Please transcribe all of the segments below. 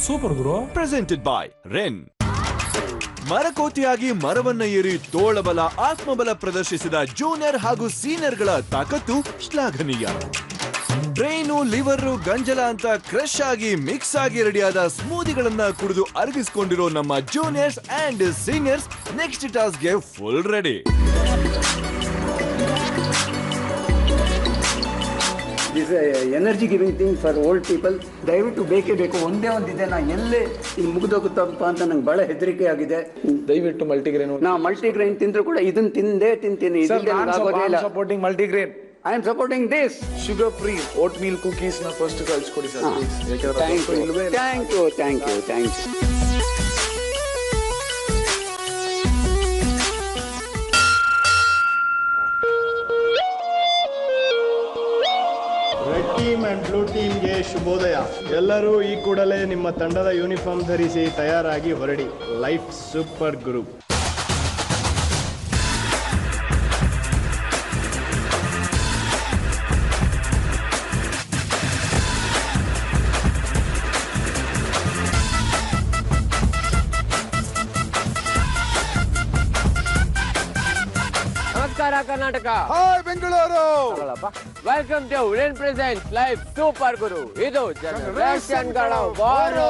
Super guru. Presented by Ren. ಮರಕೋತಿಯಾಗಿ ಮರವನ್ನ ಏರಿ ತೋಳಬಲ ಆತ್ಮಬಲ ಪ್ರದರ್ಶಿಸಿದ ಜೂನಿಯರ್ ಹಾಗೂ ಸೀನಿಯರ್ಗಳ ತಾಕತ್ತು ಶ್ಲಾಘನೀಯ. ಬ್ರೈನು, ಲಿವರ್, ಗಂಜಲ ಅಂತ ಕ್ರಶ್ ಆಗಿ ಮಿಕ್ಸ್ ಆಗಿ ರೆಡಿಯಾದ ಸ್ಮೂದಿಗಳನ್ನ ಕುಡಿದು ಅರಗಿಸಿಕೊಂಡಿರೋ ನಮ್ಮ ಜೂನಿಯರ್ಸ್ ಅಂಡ್ ಸೀನಿಯರ್ಸ್ ನೆಕ್ಸ್ಟ್ ಟಾಸ್ಕ್ಗೆ full ready. This energy giving thing for old people. ದಯವಿಟ್ಟು ಬೇಕೇ ಬೇಕು. ಒಂದೇ ಒಂದಿದೆ, ನಾ ಎಲ್ಲೇ ಇಲ್ಲಿ ಮುಗಿದೋಗುತ್ತಪ್ಪ ಅಂತ ನಂಗೆ ಬಹಳ ಹೆದರಿಕೆ ಆಗಿದೆ. ದಯವಿಟ್ಟು ಮಲ್ಟಿಗ್ರೇನ್. ನಾ ಮಲ್ಟಿಗ್ರೇನ್ ತಿಂದ್ರು ಕೂಡ ಇದನ್ನ ತಿಂತೀನಿ. Supporting multigrain. I am supporting this. Sugar free oat meal cookies ನ ಫಸ್ಟ್ ಕಳಿಸ್ಕೊಡಿ sir. Thank you. Red team and blue ಟೀಮ್ಗೆ ಶುಭೋದಯ. ಎಲ್ಲರೂ ಈ ಕೂಡಲೇ ನಿಮ್ಮ ತಂಡದ ಯೂನಿಫಾರ್ಮ್ ಧರಿಸಿ ತಯಾರಾಗಿ ಹೊರಡಿ. Life super group. ನಮಸ್ಕಾರ Karnataka. Hi Bengaluru. Welcome to Ren present live super guru. ಇದು ಜನರೇಷನ್ಗಳ ವಾರು.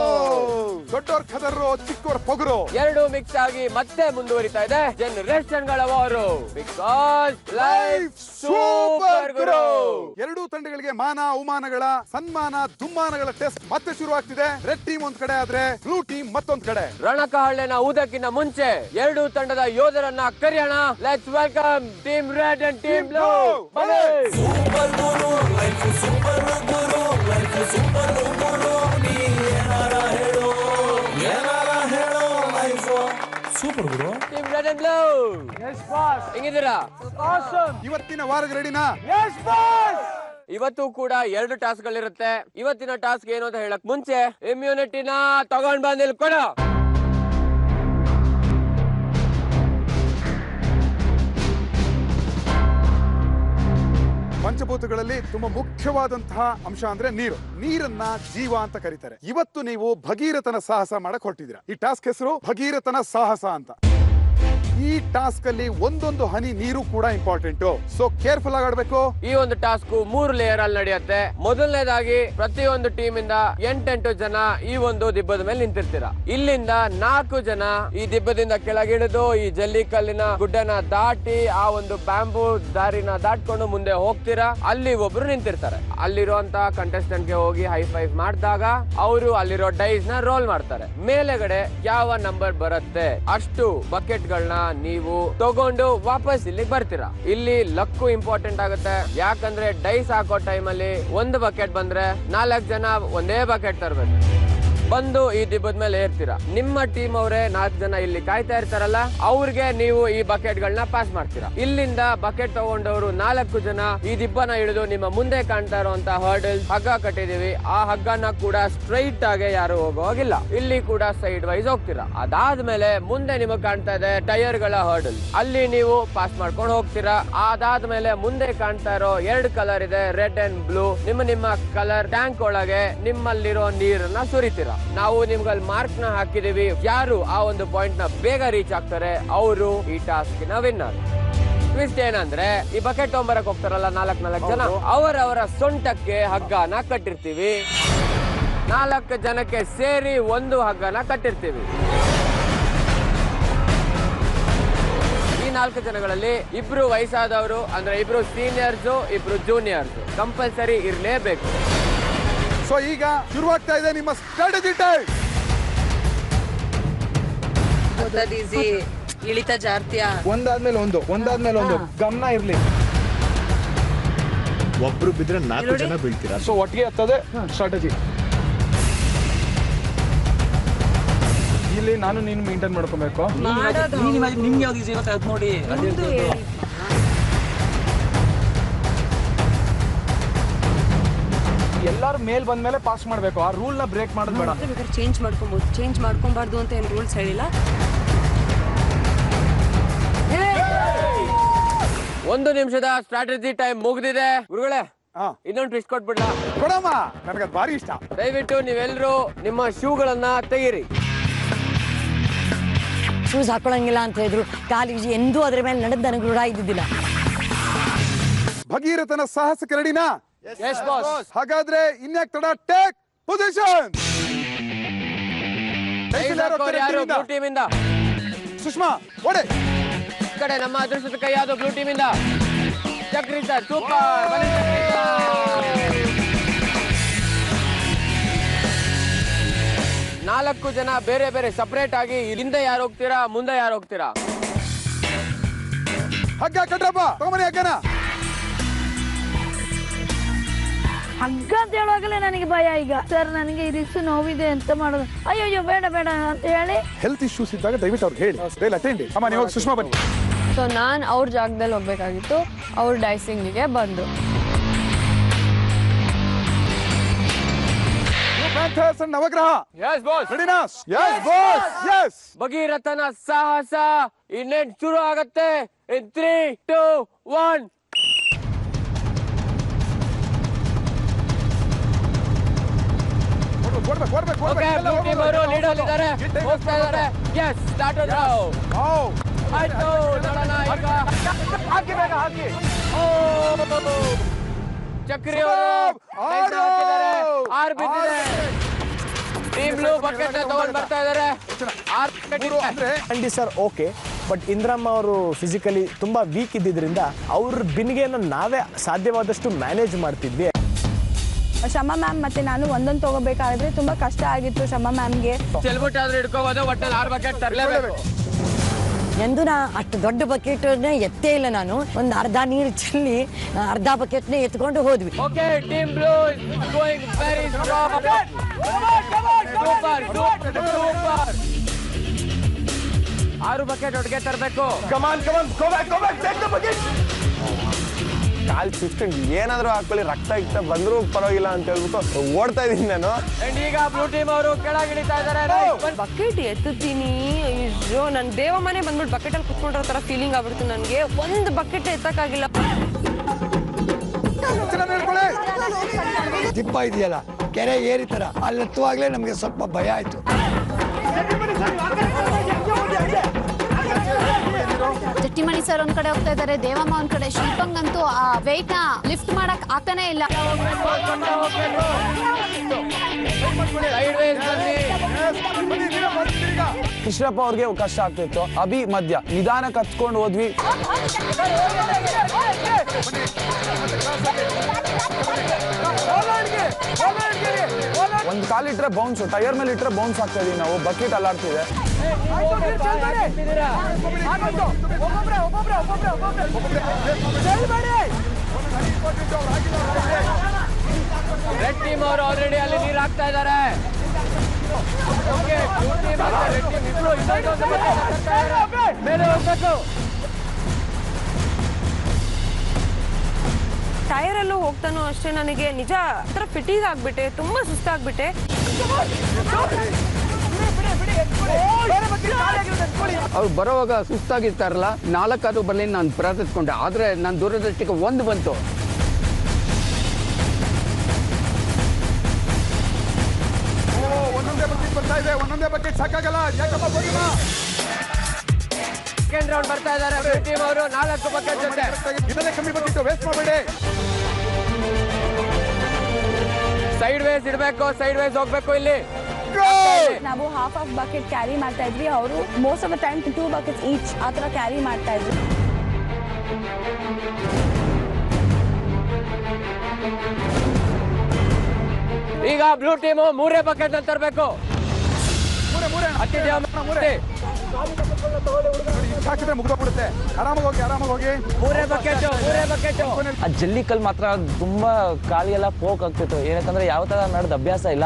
ದೊಡ್ಡೋರ್ ಖದರ್ರು, ಚಿಕ್ಕೋರ್ ಪೊಗರು ಎರಡು ಮಿಕ್ಸ್ ಆಗಿ ಮತ್ತೆ ಮುಂದುವರಿತಾ ಇದೆ ಜನರೇಷನ್ಗಳ ವಾರು. ಬಿಕಾಸ್ ಲೈವ್ ಸೂಪರ್ ಗುರು. ಎರಡೂ ತಂಡಗಳಿಗೆ ಮಾನ ಅವಮಾನಗಳ ಸನ್ಮಾನ ದುಮ್ಮಾನಗಳ ಟೆಸ್ಟ್ ಮತ್ತೆ ಶುರುವಾಗ್ತಿದೆ. ರೆಡ್ ಟೀಮ್ ಒಂದ್ ಕಡೆ ಆದ್ರೆ ಬ್ಲೂ ಟೀಮ್ ಮತ್ತೊಂದ್ ಕಡೆ. ರಣಕಹಳ್ಳಿನ ಊದಕ್ಕಿಂತ ಮುಂಚೆ ಎರಡೂ ತಂಡದ ಯೋಧರನ್ನ ಕರೆಯೋಣ. Let's welcome team red and team blue. Super guru, life super guru, life super guru. ನೀ ಏನಾರ ಹೇಳೋ life super guru. Team red and blue. Yes boss. ಹೆಂಗಿದ್ದೀರಾ? ಆಸಮ್. ಇವತ್ತಿನ ವಾರದ ರೆಡಿನಾ? Yes boss. ಇವತ್ತು ಕೂಡ 2 ಟಾಸ್ಕ್ ಗಳಿರುತ್ತೆ. ಇವತ್ತಿನ ಟಾಸ್ಕ್ ಏನು ಅಂತ ಹೇಳಕ್ ಮುಂಚೆ ಇಮ್ಯುನಿಟಿನ ತಗೊಂಡ್ ಬಂದಿಲ್ ಕೊಡ. ಪಂಚಭೂತಗಳಲ್ಲಿ ತುಂಬಾ ಮುಖ್ಯವಾದಂತಹ ಅಂಶ ಅಂದ್ರೆ ನೀರು. ನೀರನ್ನ ಜೀವ ಅಂತ ಕರೀತಾರೆ. ಇವತ್ತು ನೀವು ಭಗೀರಥನ ಸಾಹಸ ಮಾಡಕ್ ಹೊರಟಿದ್ದೀರಾ. ಈ ಟಾಸ್ಕ್ ಹೆಸರು ಭಗೀರಥನ ಸಾಹಸ ಅಂತ. ಈ ಟಾಸ್ಕ್ ಅಲ್ಲಿ ಒಂದೊಂದು ಹನಿ ನೀರು ಕೂಡ ಇಂಪಾರ್ಟೆಂಟ್. ಸೊ ಕೇರ್ಫುಲ್ ಆಗಿ ಆಡ್ಬೇಕು. ಈ ಒಂದು ಟಾಸ್ಕ್ 3 ಲೇಯರ್ ಅಲ್ಲಿ ನಡೆಯುತ್ತೆ. ಮೊದಲನೇದಾಗಿ ಪ್ರತಿಯೊಂದು ಟೀಮ್ ಇಂದ 8 ಜನ ಈ ಒಂದು ದಿಬ್ಬದ ಮೇಲೆ ನಿಂತಿರ್ತೀರಾ. ಇಲ್ಲಿಂದ 4 ಜನ ಈ ದಿಬ್ಬದಿಂದ ಕೆಳಗಿಳಿದು ಈ ಜಲ್ಲಿ ಕಲ್ಲಿನ ಗುಡ್ಡನ ದಾಟಿ ಆ ಒಂದು ಬ್ಯಾಂಬೂ ದಾರಿನ ದಾಟ್ಕೊಂಡು ಮುಂದೆ ಹೋಗ್ತೀರಾ. ಅಲ್ಲಿ ಒಬ್ರು ನಿಂತಿರ್ತಾರೆ. ಅಲ್ಲಿರುವಂತ ಕಂಟೆಸ್ಟೆಂಟ್ ಗೆ ಹೋಗಿ ಹೈ ಫೈವ್ ಮಾಡಿದಾಗ ಅವರು ಅಲ್ಲಿರೋ ಡೈಸ್ ನ ರೋಲ್ ಮಾಡ್ತಾರೆ. ಮೇಲೆಗಡೆ ಯಾವ ನಂಬರ್ ಬರುತ್ತೆ ಅಷ್ಟು ಬಕೆಟ್ ಗಳನ್ನ ನೀವು ತಗೊಂಡು ವಾಪಸ್ ಇಲ್ಲಿ ಬರ್ತೀರಾ. ಇಲ್ಲಿ ಲಕ್ಕು ಇಂಪಾರ್ಟೆಂಟ್ ಆಗುತ್ತೆ. ಯಾಕಂದ್ರೆ ಡೈಸ್ ಹಾಕೋ ಟೈಮ್ ಅಲ್ಲಿ 1 ಬಕೆಟ್ ಬಂದ್ರೆ 4 ಜನ ಒಂದೇ ಬಕೆಟ್ ತರಬೇಕು. ಬಂದು ಈ ದಿಬ್ಬದ ಮೇಲೆ ಏರ್ತೀರಾ. ನಿಮ್ಮ ಟೀಮ್ ಅವರೇ 4 ಜನ ಇಲ್ಲಿ ಕಾಯ್ತಾ ಇರ್ತಾರಲ್ಲ, ಅವ್ರಿಗೆ ನೀವು ಈ ಬಕೆಟ್ ಗಳನ್ನ ಪಾಸ್ ಮಾಡ್ತೀರಾ. ಇಲ್ಲಿಂದ ಬಕೆಟ್ ತಗೊಂಡವರು 4 ಜನ ಈ ದಿಬ್ಬನ ಇಳಿದು ನಿಮ್ಮ ಮುಂದೆ ಕಾಣ್ತಾ ಇರುವಂತ ಹರ್ಡಲ್ ಹಗ್ಗ ಕಟ್ಟಿದೀವಿ. ಆ ಹಗ್ಗನ ಕೂಡ ಸ್ಟ್ರೈಟ್ ಆಗಿ ಯಾರು ಹೋಗೋಗಿಲ್ಲ. ಇಲ್ಲಿ ಕೂಡ ಸೈಡ್ ವೈಸ್ ಹೋಗ್ತೀರಾ. ಅದಾದ್ಮೇಲೆ ಮುಂದೆ ನಿಮಗೆ ಕಾಣ್ತಾ ಇದೆ ಟೈರ್ ಗಳ ಹರ್ಡಲ್. ಅಲ್ಲಿ ನೀವು ಪಾಸ್ ಮಾಡ್ಕೊಂಡು ಹೋಗ್ತೀರಾ. ಅದಾದ್ಮೇಲೆ ಮುಂದೆ ಕಾಣ್ತಾ ಇರೋ 2 ಕಲರ್ ಇದೆ, ರೆಡ್ ಅಂಡ್ ಬ್ಲೂ. ನಿಮ್ಮ ಕಲರ್ ಟ್ಯಾಂಕ್ ಒಳಗೆ ನಿಮ್ಮಲ್ಲಿರೋ ನೀರನ್ನ ಸುರಿತೀರಾ. ನಾವು ನಿಮ್ಗಲ್ಲಿ ಮಾರ್ಕ್ ನ ಹಾಕಿದೀವಿ. ಯಾರು ಆ ಒಂದು ಪಾಯಿಂಟ್ ನ ಬೇಗ ರೀಚ್ ಆಗ್ತಾರೆ ಅವರು ಈ ಟಾಸ್ಕ್ ನ ವಿನ್ನರ್. ಟ್ವಿಸ್ಟ್ ಏನಂದ್ರೆ ಈ ಬಕೆಟ್ ತೊಂಬರಕ್ ಹೋಗ್ತಾರಲ್ಲ 4 ಜನ, ಅವರವರ ಸೊಂಟಕ್ಕೆ ಹಗ್ಗನ ಕಟ್ಟಿರ್ತೀವಿ. 4 ಜನಕ್ಕೆ ಸೇರಿ 1 ಹಗ್ಗನ ಕಟ್ಟಿರ್ತೀವಿ. ಈ 4 ಜನಗಳಲ್ಲಿ 2 ವಯಸ್ಸಾದವರು ಅಂದ್ರೆ 2 ಸೀನಿಯರ್ಸ್, 2 ಜೂನಿಯರ್ಸ್ ಕಂಪಲ್ಸರಿ ಇರ್ಲೇಬೇಕು. ಸೊ ಈಗ ಶುರುವಾಗ್ತಾ ಇದೆ ನಿಮ್ಮ ಸ್ಟ್ರಾಟಜಿ ಟೈಮ್. ಇಳಿತ ಜಾರ್ತಿಯ ಒಂದಾದ್ಮೇಲೆ ಒಂದು ಗಮನ ಇರ್ಲಿ. ಒಬ್ರು ಬಿದ್ರೆ 4 ಜನ ಬೀಳ್ತೀರಾ. ಸೊ ಒಟ್ಟಿಗೆ ಹತ್ತದೆ ಸ್ಟ್ರಾಟಜಿ. ಇಲ್ಲಿ ನಾನು ನೀನು ಮೇಂಟೈನ್ ಮಾಡ್ಕೋಬೇಕು. ನಿಮ್ಗೆ ಯಾವ್ದು ಈಸಿ ಇರುತ್ತೆ ಅದು ನೋಡಿ. ಎಲ್ಲಾರು ಮೇಲ್ ಬಂದ್ಮೇಲೆ ಪಾಸ್ ಮಾಡ್ಬೇಕು. ಆ ರೂಲ್ ನ ಬ್ರೇಕ್ ಮಾಡೋದು ಬೇಡ. ಚೇಂಜ್ ಮಾಡ್ಕೊಬಹುದು. ಚೇಂಜ್ ಮಾಡ್ಕೊಬಾರ್ದು ಅಂತ ಏನು ರೂಲ್ಸ್ ಹೇಳಿಲ್ಲ. 1 ನಿಮಿಷದ ಸ್ಟ್ರಾಟಜಿ ಟೈಮ್ ಮುಗಿದಿದೆ. ಗುರುಗಳೇ ಇನ್ನೊಂದು ಟ್ವಿಸ್ಟ್ ಕೊಟ್ಬಿಡ್ಲಾ? ಕೊಡಮ್ಮ, ನನಗದು ಭಾರಿ ಇಷ್ಟ. ದಯವಿಟ್ಟು ನೀವೆಲ್ಲರೂ ನಿಮ್ಮ ಶೂಗಳನ್ನ ತೆಗೀರಿ. ಶೂಸ್ ಹಾಕೊಳ್ಳಂಗಿಲ್ಲ ಅಂತ ಹೇಳಿದ್ರು, ಕಾಲಿಗೆ ಎಂದೂ ಅದ್ರ ಮೇಲೆ ನಡೆದು ನನಗೆ ರೂಢ ಇದ್ದಿದ್ದಿಲ್ಲ. ಭಗೀರಥನ ಸಾಹಸಕ್ಕೆ ರೆಡಿನಾ? Yes boss. ಹಾಗಾದ್ರೆ ಇನ್ಯಾಕ್ ತಡ, ಟೇಕ್ ಪೊಸಿಷನ್. ಯಾರು ಬ್ಲೂ ಟೀಮ್ ಇಂದ? ಸುಷ್ಮಾ ಓಡೆ. ಈ ಕಡೆ ನಮ್ಮ ಅದೃಷ್ಟದ ಕೈ ಯಾವುದು ಬ್ಲೂ ಟೀಮ್ ಇಂದ? ಚಕ್ರಿ ಸರ್, ಸೂಪರ್. 4 ಜನ ಬೇರೆ ಬೇರೆ ಸಪರೇಟ್ ಆಗಿ ಹಿಂದೆ ಯಾರು ಹೋಗ್ತೀರಾ, ಮುಂದೆ ಯಾರು ಹೋಗ್ತೀರಾ? ಹಗ್ಗ ಕಟ್ರಪ್ಪ, ತಗೊಂಬನಿ ಹಗ್ಗನ. ಹಗ್ಗ ಅಂತ ಹೇಳುವಾಗಲೇ ನನಗೆ ಭಯ. ಈಗ ಸರ್ ನನಗೆ ಇರಿಸು ನೋವಿದೆ ಅಂತ ಮಾಡೋದು. ಅಯ್ಯೋ ಬೇಡ ಬೇಡ ಅಂತ ಹೇಳಿ ಹೆಲ್ತ್ ಇಶ್ಯೂಸ್ ಇದ್ದಾಗ ದಯವಿಟ್ಟು ಅವ್ರಿಗೆ ಹೇಳಿ. ಅಟೆಂಡ್. ಅಮ್ಮ ನೀವು ಸುಷ್ಮಾ ಬನ್ನಿ. ಸೊ ನಾನು ಅವ್ರ ಜಾಗದಲ್ಲಿ ಹೋಗ್ಬೇಕಾಗಿತ್ತು, ಅವ್ರ ಡೈಸಿಂಗಿಗೆ ಬಂದು. ನವಗ್ರಹ. Yes boss. ರೆಡಿನಾ? Yes boss. Yes. ಭಗೀರಥನ ಸಾಹಸ ಇನ್ನೇನ್ ಶುರು ಆಗತ್ತೆ. In 3, 2, 1. ಓಕೆ, ಬ್ಲೂ ಟೀಮ್ ಅವರು ಲೀಡ್ ಅಲ್ಲಿ ಇದ್ದಾರೆ, ಹೋಗ್ತಾ ಇದ್ದಾರೆ. ಎಸ್, ಸ್ಟಾರ್ಟ್ ನಾವು. ಆಯ್ತು, ನೋಡೋಣ ಈಗ. ಹಾಕಿ ಬೇಗ ಹಾಕಿ. ಚಕ್ರಿ ಅವರು ಹಾಕಿದ್ದಾರೆ, 6 ಬಿದ್ದಿದೆ. ಟೀಮ್ ಬ್ಲೂ ಬಕೆಟ್ ತಗೊಂಡ್ ಬರ್ತಾ ಇದ್ದಾರೆ. 6 ಅಂಡಿ ಸರ್ ಓಕೆ, ಬಟ್ ಇಂದ್ರಮ್ಮ ಅವರು ಫಿಸಿಕಲಿ ತುಂಬಾ ವೀಕ್ ಇದ್ದಿದ್ರಿಂದ ಅವ್ರ ಬಿನ್ಗೆಯನ್ನು ನಾವೇ ಸಾಧ್ಯವಾದಷ್ಟು ಮ್ಯಾನೇಜ್ ಮಾಡ್ತಿದ್ವಿ. ಶಮ ಮ್ಯಾಮ್ ಮತ್ತೆ ನಾನು ಒಂದೊಂದು ತಗೋಬೇಕಾದ್ರೆ ತುಂಬಾ ಕಷ್ಟ ಆಗಿತ್ತು ಶಮ ಮ್ಯಾಮ್ಗೆ. ಚೆಲ್ಬಿಟ್ಟು ಆದ್ರೆ ಹಿಡ್ಕೋಬೋದು, ಒಟ್ಟಲ್ಲಿ 6 ಬಕೆಟ್ ತರಲೇಬೇಕು. ಎಂದು ನಾ ಅಷ್ಟು ದೊಡ್ಡ ಬಕೆಟ್ ಎತ್ತೇ ಇಲ್ಲ. ನಾನು ಒಂದು ಅರ್ಧ ನೀರು ಚೆಲ್ಲಿ ಅರ್ಧ ಬಕೆಟ್ನೇ ಎತ್ಕೊಂಡು ಹೋದ್ವಿ. Okay, team blue is going very strong. Super super super. 6 bucket ಒಟ್ಟಿಗೆ ತರಬೇಕು. Come on come on, go back take the bucket. Call system ಏನಾದ್ರೂ ಹಾಕೊಳ್ಳಿ, ರಕ್ತ ಇಕ್ತ ಬಂದರೂ ಪರವಾಗಿಲ್ಲ ಅಂತ ಹೇಳ್ಬಿಟ್ಟು ಓಡ್ತಾ ಇದೀನಿ ನಾನು. ಈಗ ಬ್ಲೂ ಟೀಮ್ ಅವರು ಕೆಳಗಿಳಿತಾ ಇದ್ದಾರೆ. ಬಕೆಟ್ ಎತ್ತುತ್ತೀನಿ, ಅಯ್ಯೋ ನನ್ನ ದೇವ ಮನೆ ಬಂದ್ಬಿಟ್ಟು ಬಕೆಟ್ ಅಲ್ಲಿ ಕುತ್ಕೊಂಡಿರೋ ತರ ಫೀಲಿಂಗ್ ಆಗ್ಬಿಡ್ತು ನನಗೆ. ಒಂದು ಬಕೆಟ್ ಎತ್ತಕ್ಕಾಗಿಲ್ಲ. ದಿಬ್ಬ ಇದೆಯಲ್ಲ, ಕೆರೆ ಏರಿ ತರ, ಅಲ್ಲಿ ಹತ್ತುವಾಗಲೇ ನಮಗೆ ಸ್ವಲ್ಪ ಭಯ ಆಯ್ತು. ಜಟ್ಟಿಮಣಿ ಸರ್ ಒಂದ್ ಕಡೆ ಹೋಗ್ತಾ ಇದ್ದಾರೆ, ದೇವಮ್ಮ ಒಂದ್ ಕಡೆ. ಶಿಲ್ಪಂಗ್ ಅಂತೂ ಆ ವೆಯ್ಟ್ ನ ಲಿಫ್ಟ್ ಮಾಡಕ್ ಆಗ್ತಾನೆ ಇಲ್ಲ. ಕೃಷ್ಣಪ್ಪ ಅವ್ರಿಗೆ ಕಷ್ಟ ಆಗ್ತಿತ್ತು. ಅಭಿ ಮಧ್ಯ ನಿಧಾನಕ್ಕೆ ಹತ್ಕೊಂಡು ಹೋದ್ವಿ. ಒಂದು ಕಾಲಿಟ್ರೆ ಬೌನ್ಸ್, ಟೈರ್ ಮೇಲೆ ಇಟ್ರೆ ಬೌನ್ಸ್ ಆಗ್ತಾ ಇದೀವಿ ನಾವು. ಬಕೆಟ್ ಅಲ್ಲಾಡ್ತಿದೆ. ರೆಡ್ ಟೀಮ್ ಅವರು ಆಲ್ರೆಡಿ ಅಲ್ಲಿ ನೀರು ಹಾಕ್ತಾ ಇದ್ದಾರೆ. ಮೇಲೆ ಹೋಗ್ಬೇಕು. ಟೈರಲ್ಲೂ ಹೋಗ್ತಾನೂ ಅಷ್ಟೇ ನನಗೆ ನಿಜ ಒಂಥರ ಫಿಟೀಗ್ ಆಗ್ಬಿಟ್ಟೆ, ತುಂಬಾ ಸುಸ್ತಾಗ್ಬಿಟ್ಟೆ. ಅವ್ರು ಬರೋವಾಗ ಸುಸ್ತಾಗಿರ್ತಾರಲ್ಲ, 4 ಬರಲಿ ನಾನು ಪ್ರಾರ್ಥಿಸ್ಕೊಂಡೆ. ಆದರೆ ನನ್ನ ದೂರದೃಷ್ಟಿಗೆ 1 ಬಂತು. ಒಂದೊಂದೇ ಬಕೆಟ್ ಸಾಕಾಗಲ್ಲ. ಸೆಕೆಂಡ್ ರೌಂಡ್ ಬರ್ತಾ ಇದ್ದಾರೆ ಬ್ಲೂ ಟೀಮ್ ಅವರು 4 ಬಕೆಟ್ ಜೊತೆ. ಇದನ್ನೇ ಕಮ್ಮಿ ಬಕೆಟ್ ವೇಸ್ಟ್ ಮಾಡಬೇಡಿ. ಸೈಡ್ ವೇಸ್ ಇಡಬೇಕು, ಸೈಡ್ ವೇಸ್ ಹೋಗ್ಬೇಕು. ಇಲ್ಲಿ ನಾವು ಹಾಫ್ ಬಕೆಟ್ ಕ್ಯಾರಿ ಮಾಡ್ತಾ ಇದ್ವಿ, ಅವರು most of the time 2 buckets each ಆ ತರ ಕ್ಯಾರಿ ಮಾಡ್ತಾ ಇದ್ವಿ. ಈಗ ಬ್ಲೂ ಟೀಮ್ 3 ಬಕೆಟ್ ಅಂತ ತರಬೇಕು. ಹಾಕಿದ್ರೆ ಮುಗ್ದೋಗ್ಬಿಡುತ್ತೆ. ಆರಾಮಾಗಿ ಹೋಗಿ 3 ಬಕೆಟ್. ಆ ಜಲ್ಲಿ ಕಲ್ ಮಾತ್ರ ತುಂಬಾ ಕಾಲಿಗೆಲ್ಲ ಪೋಕ್ ಆಗ್ತಿತ್ತು. ಏನಕ್ಕಂದ್ರೆ ಯಾವ ತರ ನಡೆದ ಅಭ್ಯಾಸ ಇಲ್ಲ.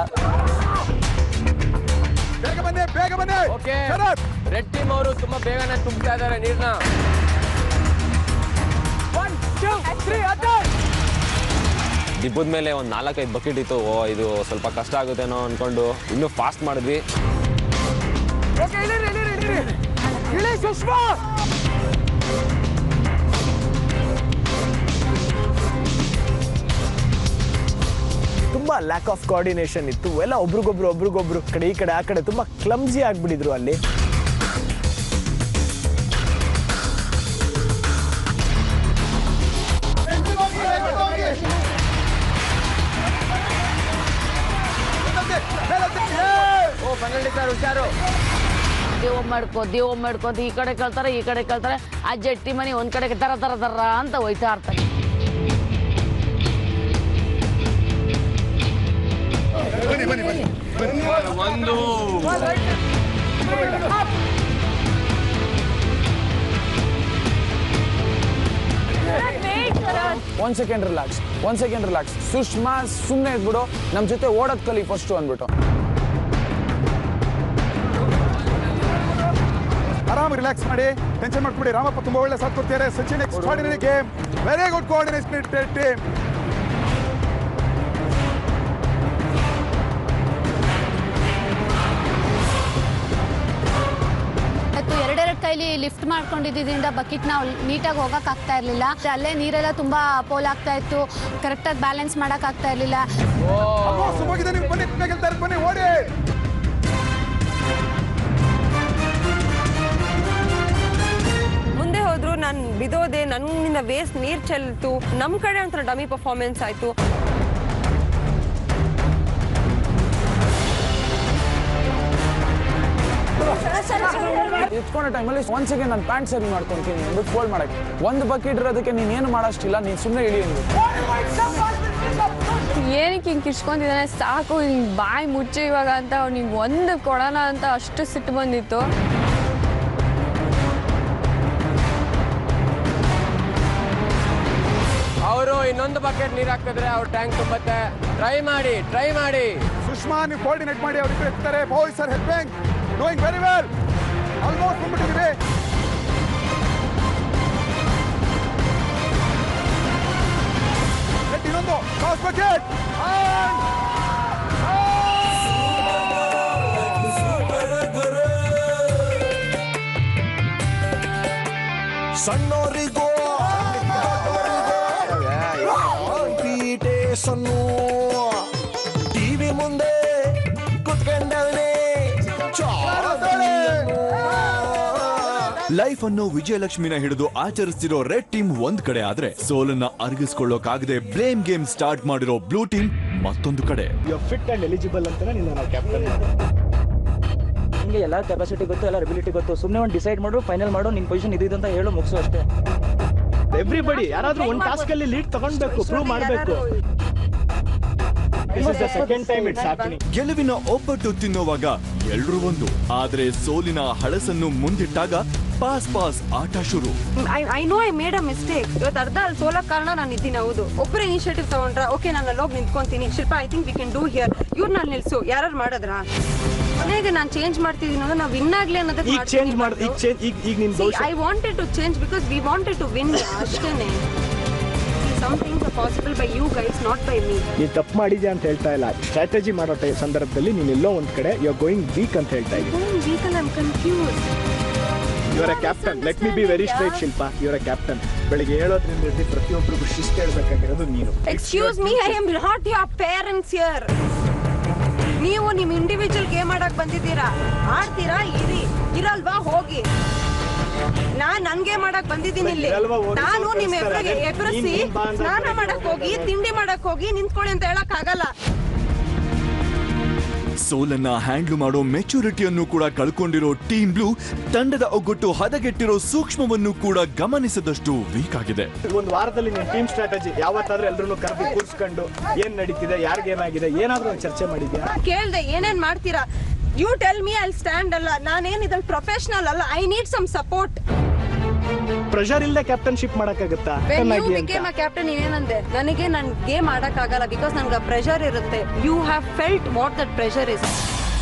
ಬೇಗ ಬನ್ನಿ. ಓಕೆ, ರೆಡ್ ಟೀಮ್ ಅವರು ತುಂಬಾ ಬೇಗನೆ ತುಂಬ್ತಾ ಇದ್ದಾರೆ ನೀರ್ನ. 1, 2, 3 ದಿಬ್ಬದ ಮೇಲೆ ಒಂದು 4-5 ಬಕೆಟ್ ಇತ್ತು. ಇದು ಸ್ವಲ್ಪ ಕಷ್ಟ ಆಗುತ್ತೇನೋ ಅನ್ಕೊಂಡು ಇನ್ನೂ ಫಾಸ್ಟ್ ಮಾಡಿದ್ವಿ. ತುಂಬ ಲ್ಯಾಕ್ ಆಫ್ ಕೋಆರ್ಡಿನೇಷನ್ ಇತ್ತು. ಎಲ್ಲ ಒಬ್ರಿಗೊಬ್ರು ಕಡೆ ಈ ಕಡೆ ಆ ಕಡೆ ತುಂಬ ಕ್ಲಮ್ಸಿ ಆಗಿಬಿಟ್ಟಿದ್ರು ಅಲ್ಲಿ. ದೇವ್ ಮಾಡ್ಕೊ ಈ ಕಡೆ ಕೇಳ್ತಾರೆ ಆ ಜಟ್ಟಿ ಮನೆ ಒಂದ್ ಕಡೆ ತರ ಅಂತ ಹೋಯ್ತಾ ಇರ್ತಾರೆ. ಒಂದ್ ಸೆಕೆಂಡ್ ರಿಲ್ಯಾಕ್ಸ್. ಸುಷ್ಮಾ ಸುಮ್ಮನೆ ಇದ್ಬಿಡು, ನಮ್ ಜೊತೆ ಓಡೋದ್ ಕಲಿ ಫಸ್ಟ್ ಅಂದ್ಬಿಟ್ಟು. ಆರಾಮ ರಿಲ್ಯಾಕ್ಸ್ ಮಾಡಿ, ಟೆನ್ಷನ್ ಮಾಡ್ಕೊಡಿ. ರಾಮಪ್ಪ ತುಂಬಾ ಒಳ್ಳೆ ಸಾಥ್ ಕೊಡ್ತಾರೆ. Sachin extraordinary game, very good coordination team. ಎರಡೆರಡು ಕೈಲಿ ಲಿಫ್ಟ್ ಮಾಡ್ಕೊಂಡಿದ್ದರಿಂದ ಬಕೆಟ್ ನಾವು ನೀಟಾಗಿ ಹೋಗಕ್ ಆಗ್ತಾ ಇರ್ಲಿಲ್ಲ. ಅಲ್ಲೇ ನೀರೆಲ್ಲ ತುಂಬಾ ಪೋಲ್ ಆಗ್ತಾ ಇತ್ತು, ಕರೆಕ್ಟಾಗಿ ಬ್ಯಾಲೆನ್ಸ್ ಮಾಡಕ್ ಆಗ್ತಾ ಇರ್ಲಿಲ್ಲ. ಮುಂದೆ ಹೋದ್ರು ನಾನು ಬಿದೋದೆ, ನನ್ನಿಂದ ವೇಸ್ಟ್ ನೀರ್ ಚೆಲ್ತು. ನಮ್ ಕಡೆ ಒಂಥರ ಡಮಿ ಪರ್ಫಾರ್ಮೆನ್ಸ್ ಆಯ್ತು. ಎತ್ಕೊಂಡ ಟೈಮಲ್ಲಿ ಒಂದ್ ಸೆಕೆಂಡ್ ನಾನು ಪ್ಯಾಂಟ್ ಸರಿ ಮಾಡ್ಕೊಂತೀನಿ ಅಂದ್ಬಿಟ್ಟು ಫೋಲ್ಡ್ ಮಾಡಕ್ಕೆ. ಒಂದು ಬಕೆಟ್ ಇರೋದಕ್ಕೆ ನೀನೇನು ಮಾಡೋಷ್ಟಿಲ್ಲ, ನೀನು ಸುಮ್ಮನೆ ಇಳಿ ಅಂದ್ಬಿಟ್ಟು. ಏನಕ್ಕೆ ಹಿಂಗೆ ಕಿರ್ಚ್ಕೊಂಡಿದ್ದಾನೆ, ಸಾಕು ಹಿಂಗೆ ಬಾಯಿ ಮುಚ್ಚು ಇವಾಗ ಅಂತ ಅವ್ನಿಗೆ ಒಂದು ಕೊಡೋಣ ಅಂತ ಅಷ್ಟು ಸಿಟ್ಟು ಬಂದಿತ್ತು. ಅವರು ಇನ್ನೊಂದು ಬಕೆಟ್ ನೀರು ಹಾಕಿದ್ರೆ ಅವ್ರ ಟ್ಯಾಂಕ್ ತುಂಬತ್ತೆ. ಟ್ರೈ ಮಾಡಿ. ಸುಷ್ಮಾ ನೀವು ಕೋಆರ್ಡಿನೇಟ್ ಮಾಡಿ, ಅವ್ರಿಗೆ ಇರ್ತಾರೆ. Boys are helping, doing very well. Almost ಬಂದ್ಬಿಟ್ಟಿದ್ದೀವಿ. ಇನ್ನೊಂದು ಟಾಸ್ ಬಕೆಟ್. ಸಣ್ಣೋರಿಗೂ ಕಾಂಪಿಟೇಷನ್ನು, ಟಿವಿ ಮುಂದೆ ಕುತ್ಕೊಂಡವನೇ ಲೈಫ್ ಅನ್ನು ವಿಜಯಲಕ್ಷ್ಮಿನ ಹಿಡಿದು ಆಚರಿಸ್ತಿರೋ ರೆಡ್ ಟೀಮ್ ಒಂದ್ ಕಡೆ ಆದ್ರೆ, ಸೋಲನ್ನ ಅರಗಿಸ್ಕೊಳ್ಳೋಕಾಗದೆ ಬ್ಲೇಮ್ ಗೇಮ್ ಸ್ಟಾರ್ಟ್ ಮಾಡಿರೋ ಬ್ಲೂ ಟೀಮ್ ಮತ್ತೊಂದು ಕಡೆ. ಫಿಟ್ ಅಂಡ್ ಎಲಿಜಿಬಲ್ ಅಂತಾನೆ ನಿನ್ನ ನಾವು ಕ್ಯಾಪ್ಟನ್. ನಿಮಗೆ ಎಲ್ಲ ಕೆಪಾಸಿಟಿ ಗೊತ್ತು, ಎಲ್ಲ ಎಬಿಲಿಟಿ ಗೊತ್ತು. ಸುಮ್ಮನೆ ಒಂದು ಡಿಸೈಡ್ ಮಾಡು, ಫೈನಲ್ ಮಾಡು, ನಿನ್ನ ಪೊಸಿಷನ್ ಇದು ಅಂತ ಹೇಳು, ಮುಗಿಸು ಅಷ್ಟೇ. ಎವ್ರಿಬಡಿ ಯಾರಾದ್ರೂ ಒಂದು ಟಾಸ್ಕ್ ಅಲ್ಲಿ ಲೀಡ್ ತಗೊಂಡ್ಬೇಕು, ಪ್ರೂವ್ ಮಾಡಬೇಕು. ಗೆಲುವಿನ ಒಬ್ಬಟ್ಟು ತಿನ್ನುವಾಗ ಎಲ್ರೂ ಒಂದು, ಆದ್ರೆ ಸೋಲಿನ ಹಳಸನ್ನು ಮುಂದಿಟ್ಟಾಗ ಪಾಸ್ ಆಟ ಶುರು. I know I made a mistake. ಇವತ್ತು ಅರ್ಧ ಅಲ್ಲಿ ಸೋಲಕ್ ಕಾರಣ ನಾನು ಇದ್ದೀನಿ. ಹೌದು, ಒಬ್ಬರು ಇನಿಷಿಯೇಟಿವ್ ತಗೊಂಡ್ರ, ಓಕೆ ನಾನು ಅಲ್ಲೋಗಿ ನಿಂತ್ಕೊಂತೀನಿ. Shilpa I think we can do here. ಇವ್ರು ನಾನು ನಿಲ್ಸು, ಯಾರು ಮಾಡಿದ್ರ ಕೊನೆಗೆ ನಾನು ಚೇಂಜ್ ಮಾಡ್ತಿದ್ದೀನಿ ಅನ್ನೋದು, ನಾವು ವಿನ್ ಆಗ್ಲಿ ಅನ್ನೋದಕ್ಕೆ I wanted to change because we wanted to win ಅಷ್ಟೇನೆ. Some things are possible by you guys, not by me. ನೀ ತಪ್ಪು ಮಾಡಿದ್ಯಾ ಅಂತ ಹೇಳ್ತಾ ಇಲ್ಲ, ಸ್ಟ್ರಾಟಜಿ ಮಾಡೋ ಸಂದರ್ಭದಲ್ಲಿ ನೀನು ಎಲ್ಲೋ ಒಂದ್ ಕಡೆ ಯು ಆರ್ ಗೋಯಿಂಗ್ ವೀಕ್ ಅಂತ ಹೇಳ್ತಾ ಇದ್ದೀನಿ. Going weak and I'm confused. You are a captain. Let me be very straight Shilpa, you are a captain. ಬೆಳಿಗ್ಗೆ ಹೇಳೋದ್ರಿಂದ ಹಿಡಿದು ಪ್ರತಿಯೊಬ್ಬರಿಗೂ ಶಿಸ್ತು ಹೇಳ್ಬೇಕಾಗಿರೋದು ನೀನು. Excuse me, I am not your parents here. ನೀವು ನಿಮ್ ಇಂಡಿವಿಜುವಲ್ ಗೇಮ್ ಆಡಕ್ ಬಂದಿದ್ದೀರಾ, ಆಡ್ತೀರಾ, ಇರಲ್ವಾ ಹೋಗಿ. ನಾನ್ ನನ್ಗೆ ಮಾಡಕ್ ಬಂದಿದ್ದೀನಿ ಇಲ್ಲಿ. ನಾನು ನಿಮ್ ಎಬ್ರಿಸಿ ಸ್ನಾನ ಮಾಡಕ್ ಹೋಗಿ, ತಿಂಡಿ ಮಾಡಕ್ ಹೋಗಿ ನಿಂತ್ಕೊಳ್ಳಿ ಅಂತ ಹೇಳಕ್ ಆಗಲ್ಲ. ಸೋಲನ್ನ ಹ್ಯಾಂಡ್ಲ್ ಮಾಡೋ ಮೆಚುರಿಟಿಯನ್ನು ಕೂಡ ಕಳ್ಕೊಂಡಿರೋ ಟೀಮ್ ಬ್ಲೂ ತಂಡದ ಒಗ್ಗಟ್ಟು ಹದಗೆಟ್ಟಿರೋ ಸೂಕ್ಷ್ಮವನ್ನು ಕೂಡ ಗಮನಿಸದಷ್ಟು ವೀಕ್ ಆಗಿದೆ. ಒಂದು ವಾರದಲ್ಲಿ ನೀನು ಟೀಮ್ ಸ್ಟ್ರಾಟಜಿ ಯಾವತ್ತಾದ್ರೂ ಎಲ್ಲರನ್ನು ಕರೆದು ಕೂರಿಸ್ಕೊಂಡು ಏನ್ ನಡೀತಿದೆ, ಯಾರಿಗೇನಾಗಿದೆ, ಏನಾದ್ರೂ ಚರ್ಚೆ ಮಾಡಿದ್ಯಾ? ಕೇಳ್ದೆ ಏನೇನ್ ಮಾಡ್ತೀರಾ? You tell me, I stand. ಅಲ್ಲ, ನಾನೇನ್ ಇದ್ರಲ್ಲಿ ಪ್ರೊಫೆಷನಲ್ ಅಲ್ಲ. I need some support. Pressure ಇಲ್ಲದೆ ಕ್ಯಾಪ್ಟನ್ಶಿಪ್ ಮಾಡಕ್ಕಾಗತ್ತಾ? ಕ್ಯಾಪ್ಟನ್ ಏನಂದೆ ನನಗೆ, ನನ್ ಗೇಮ್ ಆಡಕ್ ಆಗಲ್ಲ ಬಿಕಾಸ್ ನನ್ಗೆ ಪ್ರೆಷರ್ ಇರುತ್ತೆ. You have felt what that pressure is.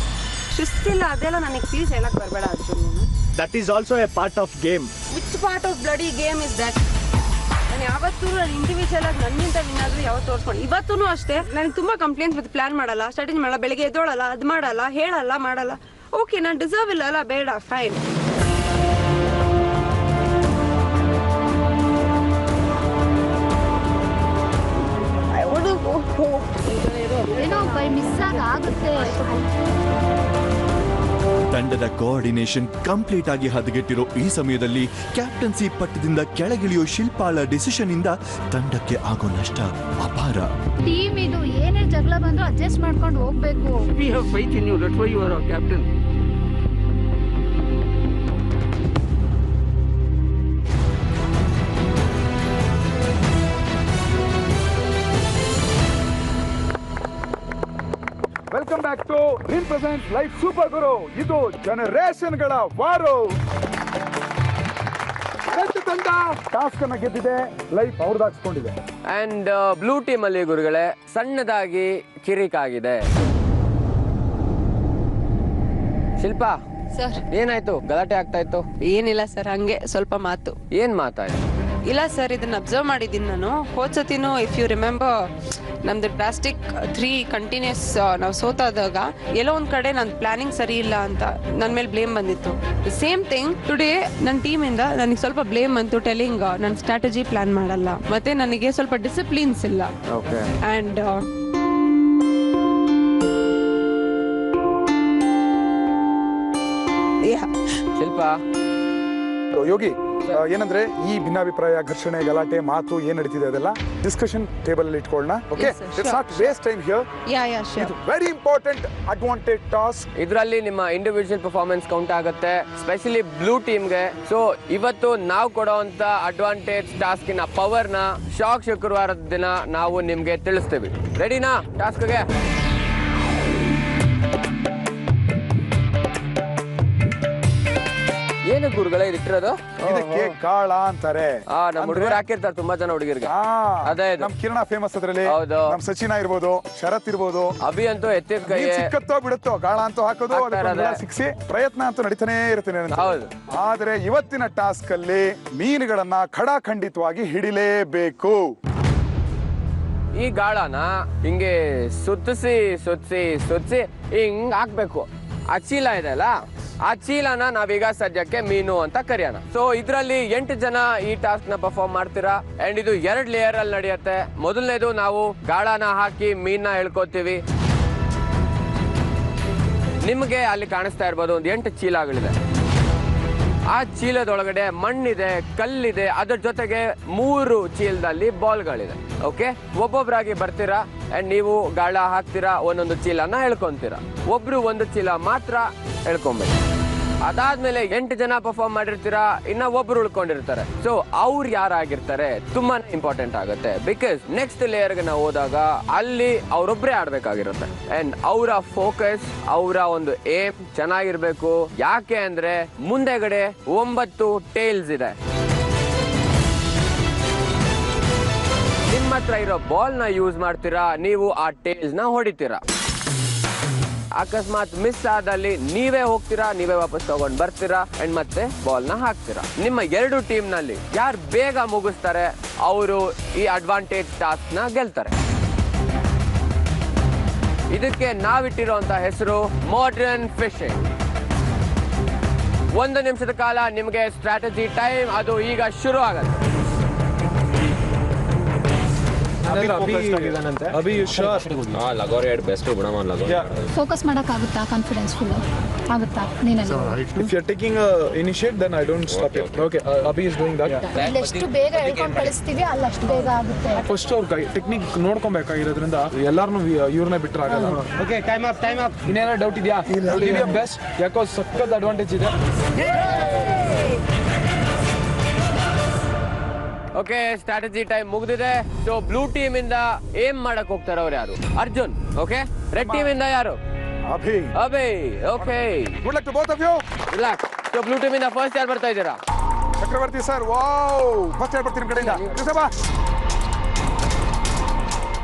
ಶಿಸ್ತಿಲ್ಲ ಅದೆಲ್ಲ ನನಗೆ ಪ್ಲೀಸ್ ಹೇಳಕ್ ಬರಬೇಡ Arjun. That is also a part of game. Which part of bloody game is that? ನಾನು ಯಾವತ್ತೂ ಇಂಡಿವಿಜುವಲ್ ಆಗಿ ನನ್ನಿಂದ ವಿನ್ ಆದ್ರೆ ಯಾವತ್ತು ತೋರಿಸ್ಕೊಂಡು. ಇವತ್ತೂ ಅಷ್ಟೇ ನನಗೆ ತುಂಬಾ ಕಂಪ್ಲೇಂಟ್ಸ್ ಮತ್ತೆ ಪ್ಲಾನ್ ಮಾಡಲ್ಲ, ಸ್ಟ್ರಾಟಜಿ ಮಾಡಲ್ಲ, ಬೆಳಿಗ್ಗೆ ಎದ್ದೋಳಲ್ಲ, ಅದು ಮಾಡಲ್ಲ, ಹೇಳಲ್ಲ, ಮಾಡಲ್ಲ. ಓಕೆ, ನಾನು ಡಿಸರ್ವ್ ಇಲ್ಲ ಅಲ್ಲ, ಬೇಡ, ಫೈನ್. ಏನೋ ಬೈ ಮಿಸ್ ಆಗುತ್ತೆ. ತಂಡದ ಕೋಆರ್ಡಿನೇಷನ್ ಕಂಪ್ಲೀಟ್ ಆಗಿ ಹದಗೆಟ್ಟಿರೋ ಈ ಸಮಯದಲ್ಲಿ ಕ್ಯಾಪ್ಟನ್ಸಿ ಪಟ್ಟದಿಂದ ಕೆಳಗಿಳಿಯೋ ಶಿಲ್ಪಾಳ ಡಿಸಿಷನ್ ಇಂದ ತಂಡಕ್ಕೆ ಆಗೋ ನಷ್ಟ ಅಪಾರ. ಟೀಮ್ ಇದು ಏನೇ ಜಗಳ ಬಂದ್ರು ಅಡ್ಜಸ್ಟ್ ಮಾಡ್ಕೊಂಡು ಹೋಗ್ಬೇಕು. We have faith in you, that's why you are our captain. Welcome back to dream present life super guru. ಇದು ಜನರೇಷನ್ಗಳ ವಾರು. ತಂಡ ಟಾಸ್ಕ್ ಅನ್ನ ಗೆದ್ದಿದೆ, ಲೈಫ್ ಅವ್ರದಾಗಿಸ್ಕೊಂಡಿದೆ. ಅಂಡ್ ಬ್ಲೂ ಟೀಮ್ ಅಲ್ಲಿ ಗುರುಗಳೇ ಸಣ್ಣದಾಗಿ ಕಿರಿಕಾಗಿದೆ. ಶಿಲ್ಪಾ ಸರ್ ಏನಾಯ್ತು? ಗಲಾಟೆ ಆಗ್ತಾ ಇತ್ತು? ಏನಿಲ್ಲ ಸರ್, ಹಂಗೆ ಸ್ವಲ್ಪ ಮಾತು. ಏನ್ ಮಾತಾಯ್ತು? ಇಲ್ಲ ಸರ್, ಇದನ್ನ ಅಬ್ಸರ್ವ್ ಮಾಡಿದ್ದೀನಿ ನಾನು. ಹೋದ್ಸತಿನೂ ಇಫ್ ಯು ರಿಮೆಂಬರ್ ನಮ್ದು ಡ್ರಾಸ್ಟಿಕ್ 3 ಕಂಟಿನ್ಯೂಸ್ ನಾವು ಸೋತಾದಾಗ ಎಲ್ಲೋ ಒಂದ್ ಕಡೆ ನನ್ನ ಪ್ಲಾನಿಂಗ್ ಸರಿ ಇಲ್ಲ ಅಂತ ನನ್ನ ಮೇಲೆ ಬ್ಲೇಮ್ ಬಂದಿತ್ತು. ಸೇಮ್ ಥಿಂಗ್ ಟುಡೇ ನನ್ನ ಟೀಮಿಂದ ನನಗೆ ಸ್ವಲ್ಪ ಬ್ಲೇಮ್ ಬಂತು, ಟೆಲಿಂಗ್ ನನ್ನ ಸ್ಟ್ರಾಟಜಿ ಪ್ಲಾನ್ ಮಾಡಲ್ಲ, ಮತ್ತೆ ನನಗೆ ಸ್ವಲ್ಪ ಡಿಸಿಪ್ಲಿನ್ಸ್ ಇಲ್ಲ. ಅಂಡ್ ಶಿಲ್ಪಾ ಯೋಗಿ, ಏನಂದ್ರೆ ಈ ಭಿನ್ನಾಭಿಪ್ರಾಯ, ಘರ್ಷಣೆ, ಗಲಾಟೆ, ಮಾತು ಏನ್ ನಡೀತಿದೆ ಅದೆಲ್ಲ ಡಿಸ್ಕಷನ್ ಟೇಬಲ್ ಅಲ್ಲಿ ಇಟ್ಕೊಳ್ಳೋಣ. Okay, let's not waste time here. ಇದು ವೆರಿ ಇಂಪಾರ್ಟೆಂಟ್ ಅಡ್ವಾಂಟೇಜ್ ಟಾಸ್ಕ್. ಇದರಲ್ಲಿ ನಿಮ್ಮ ಇಂಡಿವಿಜುವಲ್ ಪರ್ಫಾರ್ಮೆನ್ಸ್ ಕೌಂಟ್ ಆಗುತ್ತೆ, ಸ್ಪೆಷಲಿ ಬ್ಲೂ ಟೀಮ್ಗೆ. ಸೊ ಇವತ್ತು ನಾವು ಕೊಡುವಂತ ಅಡ್ವಾಂಟೇಜ್ ಟಾಸ್ಕಿನ ಪವರ್ನ ಶುಕ್ರವಾರದ ದಿನ ನಾವು ನಿಮ್ಗೆ ತಿಳಿಸ್ತೀವಿ. ರೆಡಿನಾ ಟಾಸ್ಕ್ಗೆ? ಏನು ಗುರುಗಳೇ ಇಟ್ಟಿರೋದು? ಇದಕ್ಕೆ ಕಾಳ ಅಂತಾರೆ. ನಮ್ಮ ಹುಡುಗರು ಹಾಕಿರ್ತಾರೆ, ತುಂಬಾ ಜನ ಹುಡುಗರಿಗೆ. ಅದೇ ನಮ್ ಕಿರಣ ಫೇಮಸ್ ಅದ್ರಲ್ಲಿ. ಹೌದು. ನಮ್ ಸಚಿನ ಇರ್ಬೋದು, ಶರತ್ ಇರ್ಬೋದು, ಅಭಿ ಅಂತೂ ಎತ್ತಿದ ಕೈ ಸಿಕ್ಕತ್ತೋ ಬಿಡುತ್ತೋ ಕಾಳ ಅಂತೂ ಹಾಕೋದು, ಸಿಕ್ಸಿ ಪ್ರಯತ್ನ ಅಂತೂ ನಡೀತಾನೆ ಇರ್ತೀನಿ. ಹೌದು. ಆದ್ರೆ ಇವತ್ತಿನ ಟಾಸ್ಕ್ ಅಲ್ಲಿ ಮೀನುಗಳನ್ನ ಖಡಾಖಂಡಿತವಾಗಿ ಹಿಡಿಲೇಬೇಕು. ಈ ಗಾಳನ ಹಿಂಗೆ ಸುತ್ತಿಸಿ ಸುತ್ತಿಸಿ ಸುತ್ತಿಸಿ ಹಿಂಗ್ ಹಾಕ್ಬೇಕು. ಆ ಚೀಲ ಇದೆ ಅಲ್ಲ, ಆ ಚೀಲನ ನಾವೀಗ ಸದ್ಯಕ್ಕೆ ಮೀನು ಅಂತ ಕರೆಯೋಣ. ಸೊ ಇದ್ರಲ್ಲಿ 8 ಜನ ಈ ಟಾಸ್ಕ್ ನ ಪರ್ಫಾರ್ಮ್ ಮಾಡ್ತೀರಾ. ಅಂಡ್ ಇದು 2 ಲೇಯರ್ ಅಲ್ಲಿ ನಡೆಯುತ್ತೆ. ಮೊದಲನೇದು ನಾವು ಗಾಳನ ಹಾಕಿ ಮೀನ್ನ ಎಳ್ಕೋತೀವಿ. ನಿಮ್ಗೆ ಅಲ್ಲಿ ಕಾಣಿಸ್ತಾ ಇರ್ಬೋದು ಒಂದು 8 ಚೀಲಗಳಿದೆ. ಆ ಚೀಲದೊಳಗಡೆ ಮಣ್ಣಿದೆ, ಕಲ್ಲಿದೆ, ಅದ್ರ ಜೊತೆಗೆ 3 ಚೀಲದಲ್ಲಿ ಬಾಲ್ಗಳಿದೆ. ಓಕೆ, ಒಬ್ಬೊಬ್ರಾಗಿ ಬರ್ತೀರಾ ಅಂಡ್ ನೀವು ಗಾಳ ಹಾಕ್ತೀರಾ, ಒಂದೊಂದು ಚೀಲನ ಎಳ್ಕೊಂತೀರಾ. ಒಬ್ರು ಒಂದು ಚೀಲ ಮಾತ್ರ ಎಳ್ಕೊಂಬೇಡಿ. ಅದಾದ್ಮೇಲೆ 8 ಜನ ಪರ್ಫಾರ್ಮ್ ಮಾಡಿರ್ತೀರಾ, ಇನ್ನ ಒಬ್ರು ಉಳ್ಕೊಂಡಿರ್ತಾರೆ. ಸೊ ಅವ್ರು ಯಾರಾಗಿರ್ತಾರೆ ತುಂಬಾನೇ ಇಂಪಾರ್ಟೆಂಟ್ ಆಗುತ್ತೆ. ಬಿಕಾಸ್ ನೆಕ್ಸ್ಟ್ ಲೇಯರ್ಗೆ ನಾವು ಹೋದಾಗ ಅಲ್ಲಿ ಅವ್ರೊಬ್ರೇ ಆಡ್ಬೇಕಾಗಿರುತ್ತೆ. ಅಂಡ್ ಅವರ ಫೋಕಸ್, ಅವರ ಒಂದು ಏಮ್ ಚೆನ್ನಾಗಿರ್ಬೇಕು. ಯಾಕೆ ಅಂದ್ರೆ ಮುಂದೆಗಡೆ 9 ಟೇಲ್ಸ್ ಇದೆ. ನಿಮ್ಮ ಹತ್ರ ಇರೋ ಬಾಲ್ ನ ಯೂಸ್ ಮಾಡ್ತೀರಾ, ನೀವು ಆ ಟೇಲ್ಸ್ ನ ಹೊಡಿತೀರಾ. ಅಕಸ್ಮಾತ್ ಮಿಸ್ ಆದಲ್ಲಿ ನೀವೇ ಹೋಗ್ತೀರಾ, ನೀವೇ ವಾಪಸ್ ತಗೊಂಡ್ ಬರ್ತೀರಾ ಅಂಡ್ ಮತ್ತೆ ಬಾಲ್ ನ ಹಾಕ್ತೀರಾ. ನಿಮ್ಮ 2 ಟೀಮ್ ನಲ್ಲಿ ಯಾರು ಬೇಗ ಮುಗಿಸ್ತಾರೆ ಅವರು ಈ ಅಡ್ವಾಂಟೇಜ್ ಟಾಸ್ಕ್ ನ ಗೆಲ್ತಾರೆ. ಇದಕ್ಕೆ ನಾವಿಟ್ಟಿರುವಂತ ಹೆಸರು ಮಾಡರ್ನ್ ಫಿಶಿಂಗ್. 1 ನಿಮಿಷದ ಕಾಲ ನಿಮಗೆ ಸ್ಟ್ರಾಟಜಿ ಟೈಮ್, ಅದು ಈಗ ಶುರು ಆಗುತ್ತೆ. ಲಗೋರಿ ಬೆಸ್ಟ್ ಫೋಕಸ್ ಮಾಡಕ್ಕಾಗುತ್ತಾ? ಕಾನ್ಫಿಡೆನ್ಸ್ ಫುಲ್ ಆಗುತ್ತಾ? If you're taking initiate, then I don't stop you. Okay, Abhi is doing that. ಎಷ್ಟು ಬೇಗ ಹೇಳ್ಕೊಂಡು ಕಳಿಸ್ತೀವಿ ಅಲ್ಲಿ ಅಷ್ಟು ಬೇಗ ಆಗುತ್ತೆ. ಫಸ್ಟ್ ಅವ್ರ ಟೆಕ್ನಿಕ್ ನೋಡ್ಕೊಬೇಕಾಗಿರೋದ್ರಿಂದ ಎಲ್ಲಾರನು ಇವ್ರನ್ನೇ ಬಿಟ್ರೆ ಆಗಲ್ಲ. Okay, time up. ಇನ್ನೇನೋ ಡೌಟ್ ಇದೆಯಾ? ಬೆಸ್ಟ್, ಯಾಕೋ ಸಕ್ಕತ್ ಅಡ್ವಾಂಟೇಜ್ ಇದೆ. ಓಕೆ, ಸ್ಟ್ರಾಟಜಿ ಟೈಮ್ ಮುಗಿದಿದೆ. ಸೊ ಬ್ಲೂ ಟೀಮ್ ಇಂದ ಏನ್ ಮಾಡಕ್ ಹೋಗ್ತಾರೆ ಅವ್ರು ಯಾರು? ಅರ್ಜುನ್. ಓಕೆ, ರೆಡ್ ಟೀಮ್ ಇಂದ ಯಾರು? Abhi. Okay, good luck to both of you. Good luck. So blue team ಇಂದ ಫಸ್ಟ್ ಯಾರು ಬರ್ತಾ ಇದ್ದೀರಾ? ಚಕ್ರವರ್ತಿ ಸರ್. ವಾವ್, ಫಸ್ಟ್ ಯಾರು ಬರ್ತೀನಿ ಕಡೆಯಿಂದ?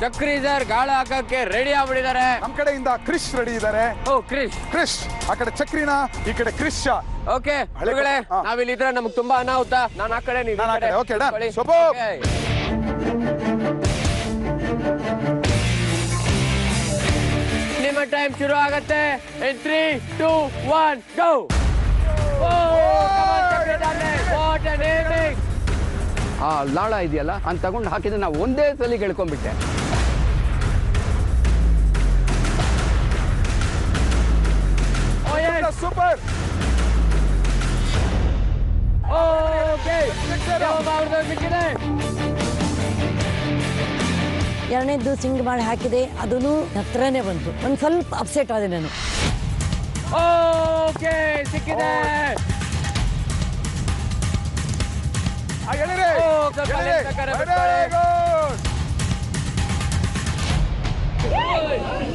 ಚಕ್ರಿ ಸರ್ ಗಾಳ ಹಾಕಕ್ಕೆ ರೆಡಿ ಆಗ್ಬಿಟ್ಟಿದ್ದಾರೆ. ನಮ್ ಕಡೆಯಿಂದ ಕ್ರಿಶ್ ರೆಡಿ ಇದ್ದಾರೆ. ಕ್ರಿಶ್ ಆ ಕಡೆ ಚಕ್ರಿನ, ಈ ಕಡೆ ಕ್ರಿಶ್. ಓಕೆ, ನಾವಿಲ್ಲಿ ಇದ್ರೆ ನಮ್ಗೆ ತುಂಬಾ ಅನಾಹುತ. ನಾನು ಆ ಕಡೆ, ನೀವು ಈ ಕಡೆ. Okay, done. ಶುಭೋ. ನಿಮ್ಮ ಟೈಮ್ ಶುರು ಆಗತ್ತೆ. 3, 2, 1 ಗೋ. ಆ ಲಾಳ ಇದೆಯಲ್ಲ ಅಂತ ತಗೊಂಡು ಹಾಕಿದ್ರೆ ನಾವು ಒಂದೇ ಸಲ ಗೆಳ್ಕೊಂಡ್ಬಿಟ್ಟೆ. ಸೂಪರ್. ಓಕೆ ಎರಡನೇದ್ದು ಸಿಂಗ್ ಮಾಡಿ ಹಾಕಿದೆ, ಅದೂ ಹತ್ರನೇ ಬಂತು. ಒಂದು ಸ್ವಲ್ಪ ಅಪ್ಸೆಟ್ ಆದೆ ನಾನು. ಓಕೆ ಸಿಕ್ಕಿದೆ.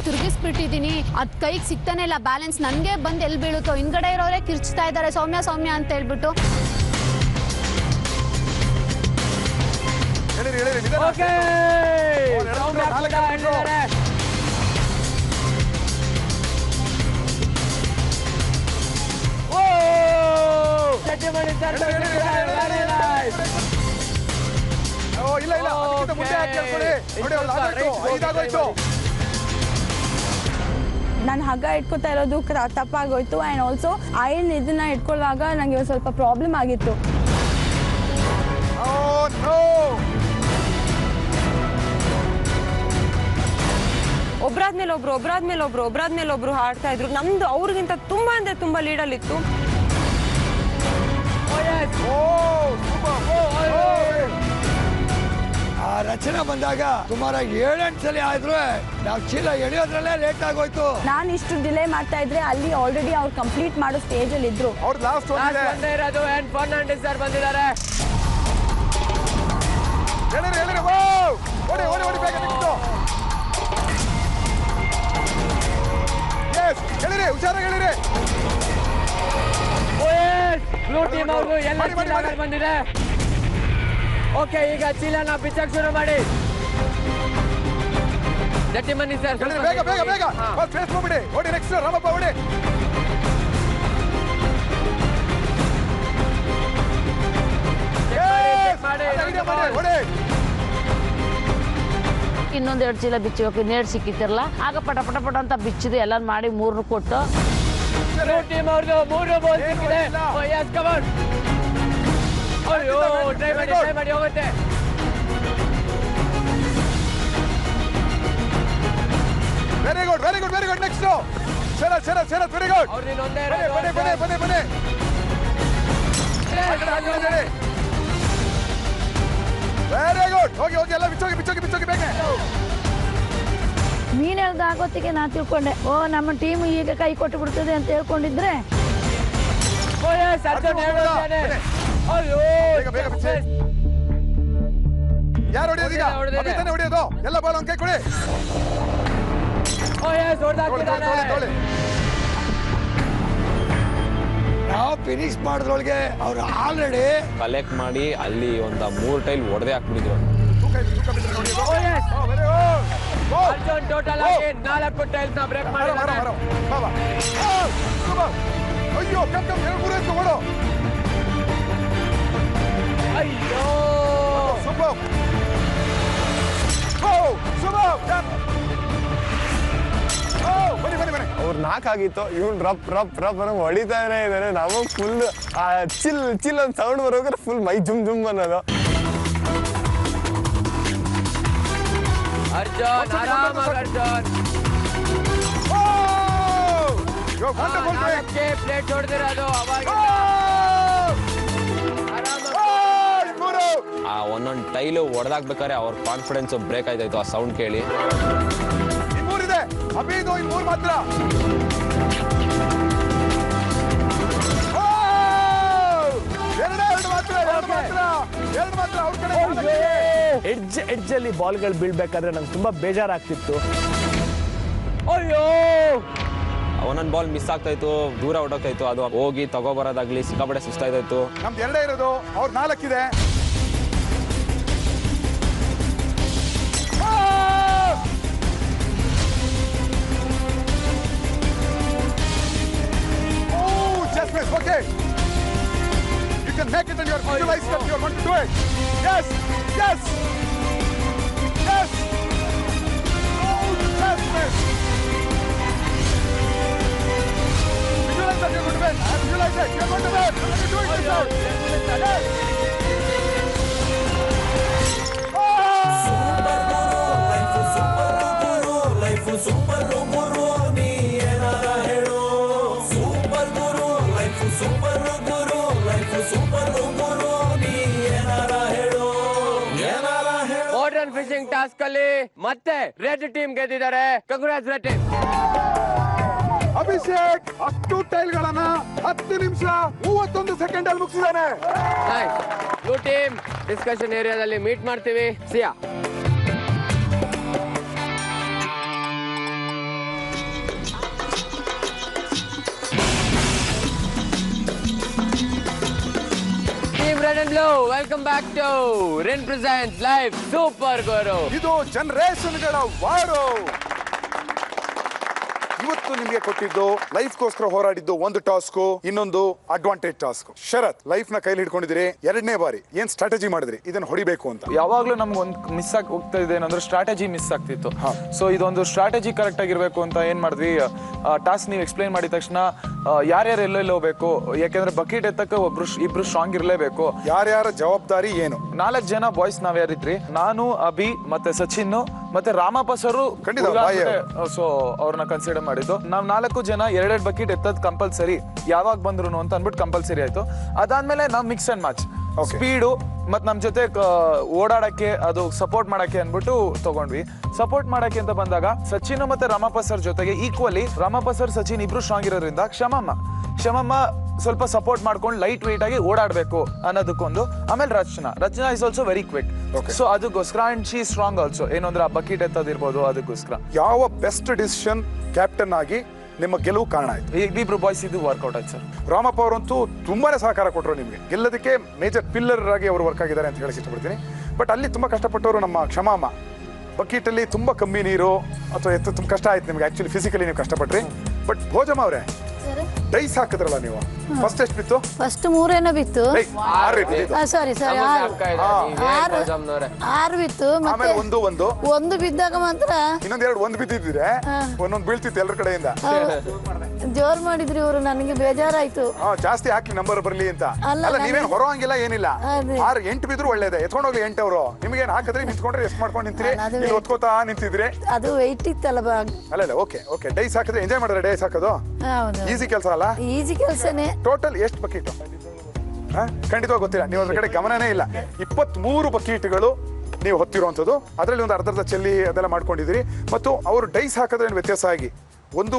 ತಿರುಗಿಸ್ಬಿಟ್ಟಿದೀನಿ, ಅದ್ ಕೈಗೆ ಸಿಗ್ತಾನೆ ಇಲ್ಲ ಬ್ಯಾಲೆನ್ಸ್. ನನ್ಗೆ ಬಂದು ಎಲ್ಲಿ ಬೀಳುತ್ತೋ, ಹಿಂದ್ಗಡೆ ಇರೋರೆ ಕಿರ್ಚ್ತಾ ಇದ್ದಾರೆ ಸೌಮ್ಯ ಸೌಮ್ಯ ಅಂತ ಹೇಳ್ಬಿಟ್ಟು. ಇಲ್ಲ ಇಲ್ಲ, ಮುಂದೆ ನಾನು ಹಗ್ಗ ಇಟ್ಕೊತಾ ಇರೋದು ತಪ್ಪಾಗೋಯ್ತು. ಆ್ಯಂಡ್ ಆಲ್ಸೋ ಆಯಿಲ್ ಇದನ್ನ ಇಟ್ಕೊಳ್ಳುವಾಗ ನನಗೆ ಸ್ವಲ್ಪ ಪ್ರಾಬ್ಲಮ್ ಆಗಿತ್ತು. ಒಬ್ರಾದ್ಮೇಲೆ ಒಬ್ರು ಹಾಡ್ತಾ ಇದ್ರು. ನಮ್ದು ಅವ್ರಿಗಿಂತ ತುಂಬಾ ಅಂದ್ರೆ ತುಂಬಾ ಲೀಡಲ್ಲಿತ್ತು. ಆ ರಚನೆ ಬಂದಾಗ ಸುಮಾರು 7-8 ಸಲ ಆದ್ರೂ ನಾವು ಚೀಲ ಎಳೆಯೋದ್ರಲ್ಲೇ ಲೇಟ್ ಆಗೋಯ್ತು. ನಾನು ಇಷ್ಟು ಡಿಲೇ ಮಾಡ್ತಾ ಇದ್ರೆ ಅಲ್ಲಿ ಆಲ್ರೆಡಿ ಅವ್ರು ಕಂಪ್ಲೀಟ್ ಮಾಡೋ ಸ್ಟೇಜ್ ಅಲ್ಲಿ ಇದ್ರು. ಇರೋದು ಫರ್ನಾಂಡಿಸ್ ಸರ್ ಬಂದಿದ್ದಾರೆ. ಬ್ಲೂ ಟೀಮ್ ಅವ್ರದ್ದು ಎಲ್ಲ ಬಂದಿದೆ. ಓಕೆ, ಈಗ ಚೀಲನ ಬಿಚ್ಚಕ್ ಶುರು ಮಾಡಿ. ಜಟ್ಟಿ ಬನ್ನಿ ಸರ್, ಬೇಗ ಬೇಗ ಬೇಗ ಫೇಸ್ ಮಾಡ್ಬಿಡಿ. ಓಡಿ ನೆಕ್ಸ್ಟ್ ರಾಮಪ್ಪ ಓಡಿ. ಇನ್ನೊಂದೆರಡು ಚೀಲ ಬಿಚ್ಚಬೇಕು, ಇನ್ನೆರಡು ಸಿಕ್ಕಿತ್ತಿರಲ್ಲ. ಆಗ ಪಟ ಪಟ ಪಟ ಅಂತ ಬಿಚ್ಚಿದೆ, ಎಲ್ಲ ಮಾಡಿ 3 ಕೊಟ್ಟು. ಟೀಮ್ ಅವ್ರದ್ದು 3 ಬಾಲ್ ಸಿಕ್ಕಿದೆ. Yes cover. ಅಯ್ಯೋ, ಟ್ರೈ ಮಾಡಿ ಹೋಗುತ್ತೆ. ವೆರಿ ಗುಡ್ ನೆಕ್ಸ್ಟ್ ಶರತ್ ವೆರಿ ಗುಡ್. ಬನ್ನಿ ವೆರಿ ಗುಡ್. ಹೋಗಿ ಎಲ್ಲ ಬಿಚ್ಚೋಗಿ ಬೇಗ. ಮೀನ್ ಹೇಳ್ದ ಆಗೋತ್ತಿಗೆ ನಾ ತಿಳ್ಕೊಂಡೆ, ಓ ನಮ್ಮ ಟೀಮ್ ಈಗ ಕೈ ಕೊಟ್ಟು ಬಿಡ್ತದೆ ಅಂತ ಹೇಳ್ಕೊಂಡಿದ್ರೆ. ಯಾರು ಹೊಡೆಯೋದು ಈಗ? ಹೊಡೆಯೋದು ಎಲ್ಲ ಬಾಲ್ ಒಂದು ಕೈ ಕೊಡಿ. ನಾವು ಫಿನಿಶ್ ಮಾಡಿದ್ರೊಳಗೆ ಅವ್ರು ಆಲ್ರೆಡಿ ಕಲೆಕ್ಟ್ ಮಾಡಿ ಅಲ್ಲಿ ಒಂದು 3 ಟೈಲ್ ಹೊಡೆದೇ ಹಾಕ್ಬಿಟ್ಟಿದ್ರು. ಟೋಟಲ್ ಆಗಿ 4 ಟೈಲ್ಸ್ ನ ಬ್ರೇಕ್ ಮಾಡಿದ್ದಾರೆ. ಅಯ್ಯೋ, ಓಡು. ಅಯ್ಯೋ, ಸೂಪರ್. ಬನ್ನಿ. ಅವ್ರು 4 ಆಗಿತ್ತು, ಇವ್ನು ರಪ್ ಹೊಡಿತಾನೆ ಇದಾರೆ. ನಮಗ್ ಫುಲ್ ಚಿಲ್ ಒಂದು ಸೌಂಡ್ ಬರೋದ್ರೆ ಫುಲ್ ಮೈ ಜುಮ್ ಅನ್ನೋದು. ಅರ್ಜುನ್ ಅರ್ಜುನ್ ಪ್ಲೇಟ್ ಹೊಡೆದಿರೋದು ಅವಾಗ. ಆ ಒಂದೊಂದು ಟೈಲು ಹೊಡೆದಾಕ್ಬೇಕಾದ್ರೆ ಅವ್ರ ಕಾನ್ಫಿಡೆನ್ಸ್ ಬ್ರೇಕ್ ಆಯ್ತಾಯ್ತು ಆ ಸೌಂಡ್ ಕೇಳಿ. ಇನ್ನೂರಿದೆ ಅಭಿದು, 2 ಮಾತ್ರ. ಎರಡು ಮಾತ್ರ ಅವ್ರ ಕಡೆ. ಎಡ್ಜ್ ಅಲ್ಲಿ ಬಾಲ್ಗಳು ಬೀಳ್ಬೇಕಾದ್ರೆ ನಂಗೆ ತುಂಬಾ ಬೇಜಾರಾಗ್ತಿತ್ತು. ಅಯ್ಯೋ, ಒಂದೊಂದು ಬಾಲ್ ಮಿಸ್ ಆಗ್ತಾ ಇತ್ತು, ದೂರ ಹೊಡೋಗ್ತಾ ಇತ್ತು. ಅದು ಹೋಗಿ ತಗೋಬರೋದಾಗ್ಲಿ ಸಿಕ್ಕಾಪಟ್ಟೆ ಸುಸ್ತಾಯ್ತಾಯ್ತು. ನಮ್ದು 2 ಇರೋದು, ಅವ್ರ 4 ಇದೆ. Just miss. Okay. You can make it and you're visualized that you're going to do it. Yes. Oh, just miss. Visualize that you're going to win. Visualize it. You're going to win. You're doing this out. Yes. Life super guru, ni enara hedo. Super ಅಲ್ಲಿ ಮತ್ತೆ red team ಗೆದ್ದಿದ್ದಾರೆ. Congratulation. Abhishek 10 ಟೈಲ್ಗಳನ್ನ 10 ನಿಮಿಷ 31 second ಅಲ್ಲಿ ಮುಗಿಸಿದಾನೆ. Blue team discussion ಏರಿಯಾದಲ್ಲಿ meet ಮಾಡ್ತೀವಿ. ಸಿಯಾ. Red and Blue, welcome back to Rin Presents Live Super Guru. ಇದು ಜನರೇಷನ್ಗಳ ವಾರು. ಇವತ್ತು ನಿಮಗೆ ಕೊಟ್ಟಿದ್ದು ಲೈಫ್ಗೋಸ್ಕರ ಹೋರಾಡಿದ್ದು ಒಂದು ಟಾಸ್ಕ್, ಇನ್ನೊಂದು ಅಡ್ವಾಂಟೇಜ್ ಟಾಸ್ಕ್. ಶರತ್, ಲೈಫ್ ನ ಕೈಲಿ ಹಿಡ್ಕೊಂಡಿದ್ರಿ, 2ನೇ ಬಾರಿ ಏನ್ ಸ್ಟ್ರಾಟಜಿ ಮಾಡಿದ್ರಿ ಇದನ್ನ ಹೊಡಿಬೇಕು ಅಂತ? ಯಾವಾಗ್ಲೂ ನಮ್ಗೆ ಒಂದು ಮಿಸ್ ಆಗಿ ಹೋಗ್ತಾ ಇದೆ ಏನಂದ್ರೆ ಸ್ಟ್ರಾಟಜಿ ಮಿಸ್ ಆಗ್ತಿತ್ತು. ಸೊ ಇದೊಂದು ಸ್ಟ್ರಾಟಜಿ ಕರೆಕ್ಟ್ ಆಗಿರ್ಬೇಕು ಅಂತ ಏನ್ ಮಾಡಿದ್ವಿ, ಟಾಸ್ಕ್ ನೀವು ಎಕ್ಸ್ಪ್ಲೈನ್ ಮಾಡಿದ ತಕ್ಷಣ ಯಾರ್ಯಾರು ಎಲ್ಲೆಲ್ಲಿ ಹೋಗ್ಬೇಕು, ಯಾಕೆಂದ್ರೆ ಬಕೆಟ್ ಎತ್ತಕ್ಕೆ ಇಬ್ರು ಸ್ಟ್ರಾಂಗ್ ಇರಲೇಬೇಕು. ಯಾರ್ಯಾರ ಜವಾಬ್ದಾರಿ ಏನು? 4 ಜನ ಬಾಯ್ಸ್ ನಾವ್ ಯಾರಿದ್ರಿ, ನಾನು, ಅಭಿ ಮತ್ತೆ ಸಚಿನ್ ಮತ್ತೆ ರಾಮಪ್ಪ ಸರು. ಸೊ ಅವ್ರನ್ನ ಕನ್ಸಿಡರ್ ಮಾಡಿದ್ದು. ನಾವ್ 4 ಜನ 2 ಬಕೆಟ್ ಎತ್ತದ್ ಕಂಪಲ್ಸರಿ, ಯಾವಾಗ ಬಂದ್ರು ಅಂತ ಅನ್ಬಿಟ್ಟು ಕಂಪಲ್ಸರಿ ಆಯ್ತು. ಅದಾದ್ಮೇಲೆ ನಾವ್ ಮಿಕ್ಸ್ ಅಂಡ್ ಮ್ಯಾಚ್ ಸ್ಪೀಡು ಮತ್ ನಮ್ ಜೊತೆ ಓಡಾಡಕ್ಕೆ ಅದು ಸಪೋರ್ಟ್ ಮಾಡಕ್ಕೆ ಅನ್ಬಿಟ್ಟು ತಗೊಂಡ್ವಿ. ಸಪೋರ್ಟ್ ಮಾಡಕ್ಕೆ ಅಂತ ಬಂದಾಗ ಸಚಿನ್ ಮತ್ತೆ ರಾಮಪ್ಪ ಸರ್ ಜೊತೆಗೆ ಈಕ್ವಲಿ ರಾಮಪ್ಪ ಸರ್ ಸಚಿನ್ ಇಬ್ರು ಸ್ಟ್ರಾಂಗ್ ಇರೋದ್ರಿಂದ ಕ್ಷಮಮ್ಮ ಸ್ವಲ್ಪ ಸಪೋರ್ಟ್ ಮಾಡ್ಕೊಂಡು ಲೈಟ್ ವೆಯ್ಟ್ ಆಗಿ ಓಡಾಡ್ಬೇಕು ಅನ್ನೋದಕ್ಕೊಂದು. ಆಮೇಲೆ Rachana is also very quick. So ಅದಕ್ಕೋಸ್ಕರ ಅಂಡ್ ಶಿ ಸ್ಟ್ರಾಂಗ್ ಆಲ್ಸೋ. ಏನು ಅಂದ್ರೆ ಆ ಬಕೆಟ್ ಎತ್ತದಿರ್ಬೋದು ಅದಕ್ಕೋಸ್ಕರ. ಯಾವ ಬೆಸ್ಟ್ ಡಿಸಿಷನ್ ಕ್ಯಾಪ್ಟನ್ ಆಗಿ ನಿಮ್ಮ ಗೆಲುವು ಕಾರಣ ಆಯ್ತು? ಇಬ್ರು ಬಾಯ್ಸ್ ಇದು ವರ್ಕೌಟ್ ಆಯ್ತು ಸರ್. ರಾಮಪ್ಪ ಅವರಂತೂ ತುಂಬಾನೇ ಸಹಕಾರ ಕೊಟ್ಟರು ನಿಮಗೆ ಗೆಲ್ಲೋದಕ್ಕೆ. ಮೇಜರ್ ಪಿಲ್ಲರ್ ಆಗಿ ಅವರು ವರ್ಕ್ ಆಗಿದ್ದಾರೆ ಅಂತ ಹೇಳಿ ಇಷ್ಟಪಡ್ತೀನಿ. ಬಟ್ ಅಲ್ಲಿ ತುಂಬಾ ಕಷ್ಟಪಟ್ಟವರು ನಮ್ಮ ಕ್ಷಮಮ್ಮ. ಬಕೆಟ್ ಅಲ್ಲಿ ತುಂಬಾ ಕಮ್ಮಿ ನೀರು ಅಥವಾ ಎತ್ತು ತುಂಬ ಕಷ್ಟ ಆಯ್ತು ನಿಮ್ಗೆ. ಆಕ್ಚುಲಿ ಫಿಸಿಕಲಿ ನೀವು ಕಷ್ಟಪಟ್ರಿ. ಬಟ್ ಭೋಜಮ್ಮ ಅವರೇ, ಡೈಸ್ ಹಾಕಿದ್ರಲ್ಲ ನೀವು, ಫಸ್ಟ್ ಎಷ್ಟು ಬಿತ್ತು? ಫಸ್ಟ್ 3 ಏನೋ ಬಿತ್ತು. ಸಾರಿ 6 ಬಿತ್ತು. ಆಮೇಲೆ ಒಂದು ಬಿದ್ದಾಗ ಮಾತ್ರ ಒಂದು ಬಿದ್ದಿದ್ರೆ ಒಂದೊಂದು ಬೀಳ್ತಿತ್ತು ಎಲ್ಲರ ಕಡೆಯಿಂದ. ಜೋರ್ ಮಾಡಿದ್ರಿ ಇವರು, ನನಗೆ ಬೇಜಾರಾಯ್ತು. ಜಾಸ್ತಿ ಹಾಕಿ ನಂಬರ್ ಬರ್ಲಿ ಅಂತ. ಅಲ್ಲ ನೀವೇನ್ ಹೊರ ಹಂಗಿಲ್ಲ ಏನಿಲ್ಲ. 6 8 ಬಿದ್ರು ಒಳ್ಳೇದೆ. ಎತ್ಕೊಂಡು ಹೋಗ್ಲಿ 8 ಅವರು. ನಿಮ್ಗೇನ್ ಹಾಕಿದ್ರಿ ನಿಂತ್ಕೊಂಡ್ರೆ ಎಷ್ಟು ಮಾಡ್ಕೊಂಡು ನಿಂತಿರಿ, ಇಲ್ಲಿ ಒತ್ಕೋತಾ ನಿಂತಿದ್ರಿ. ಅದು ವೆಯ್ಟ್ ಇತ್ತಲ್ಲ. ಅಲ್ಲ ಓಕೆ ಡೈಸ್ ಹಾಕಿದ್ರೆ ಎಂಜಾಯ್ ಮಾಡಿದ್ರೆ ಡೈಸ್ ಹಾಕೋದು ಈಸಿ ಕೆಲಸ ಅಲ್ಲ? ಈಸಿ ಕೆಲಸನೇ. ಟೋಟಲ್ ಎಷ್ಟು ಬಕೆಟ್? ಖಂಡಿತವಾಗಿ ಗೊತ್ತಿಲ್ಲ, ನೀವು ಅದ್ರ ಕಡೆ ಗಮನನೇ ಇಲ್ಲ. 23 ಬಕೆಟ್ಗಳು ನೀವು ಹೊತ್ತಿರುವಂಥದ್ದು. ಅದರಲ್ಲಿ ಒಂದು ಅರ್ಧ ಚೆಲ್ಲಿ ಅದೆಲ್ಲ ಮಾಡ್ಕೊಂಡಿದ್ದೀರಿ. ಮತ್ತು ಅವರು ಡೈಸ್ ಹಾಕಿದ್ರೆ ಏನು ವ್ಯತ್ಯಾಸ ಆಗಿ ಒಂದು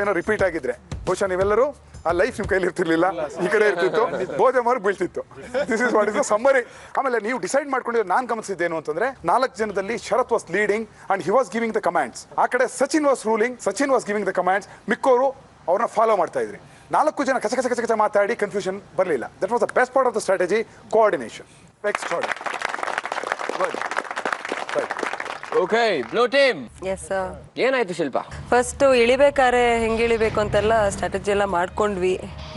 ಏನೋ ರಿಪೀಟ್ ಆಗಿದ್ರೆ ಬಹುಶಃ ನೀವೆಲ್ಲರೂ ಆ ಲೈಫ್ ನಿಮ್ ಕೈಲಿ ಇರ್ತಿರ್ಲಿಲ್ಲ, ಈ ಕಡೆ ಇರ್ತಿತ್ತು, ಭೋಜಮಾರ್ ಬೀಳ್ತಿತ್ತು. This is what is the summary. ಆಮೇಲೆ ನೀವು ಡಿಸೈಡ್ ಮಾಡ್ಕೊಂಡಿದ್ದು ನಾನು ಗಮನಿಸಿದ್ದೇನು ಅಂತಂದ್ರೆ 4 ಜನದಲ್ಲಿ Sharath was leading and he was giving the commands. ಆ ಕಡೆ Sachin was ruling, Sachin was giving the commands. ಮಿಕ್ಕೋರು ಅವ್ರನ್ನ ಫಾಲೋ ಮಾಡ್ತಾ ಇದ್ರಿ. 4 ಜನ ಕಚ ಮಾತಾಡಿ ಕನ್ಫ್ಯೂಷನ್ ಬರಲಿಲ್ಲ. That was the best part of the strategy, coordination. Okay, blue team. Yes sir. ಏನಾಯ್ತು ಶಿಲ್ಪ? ಫಸ್ಟ್ ಇಳಿಬೇಕಾದ್ರೆ ಹೆಂಗೆ ಇಳಿಬೇಕು ಅಂತೆಲ್ಲ ಸ್ಟ್ರಾಟಜಿ ಎಲ್ಲ ಮಾಡ್ಕೊಂಡ್ವಿ,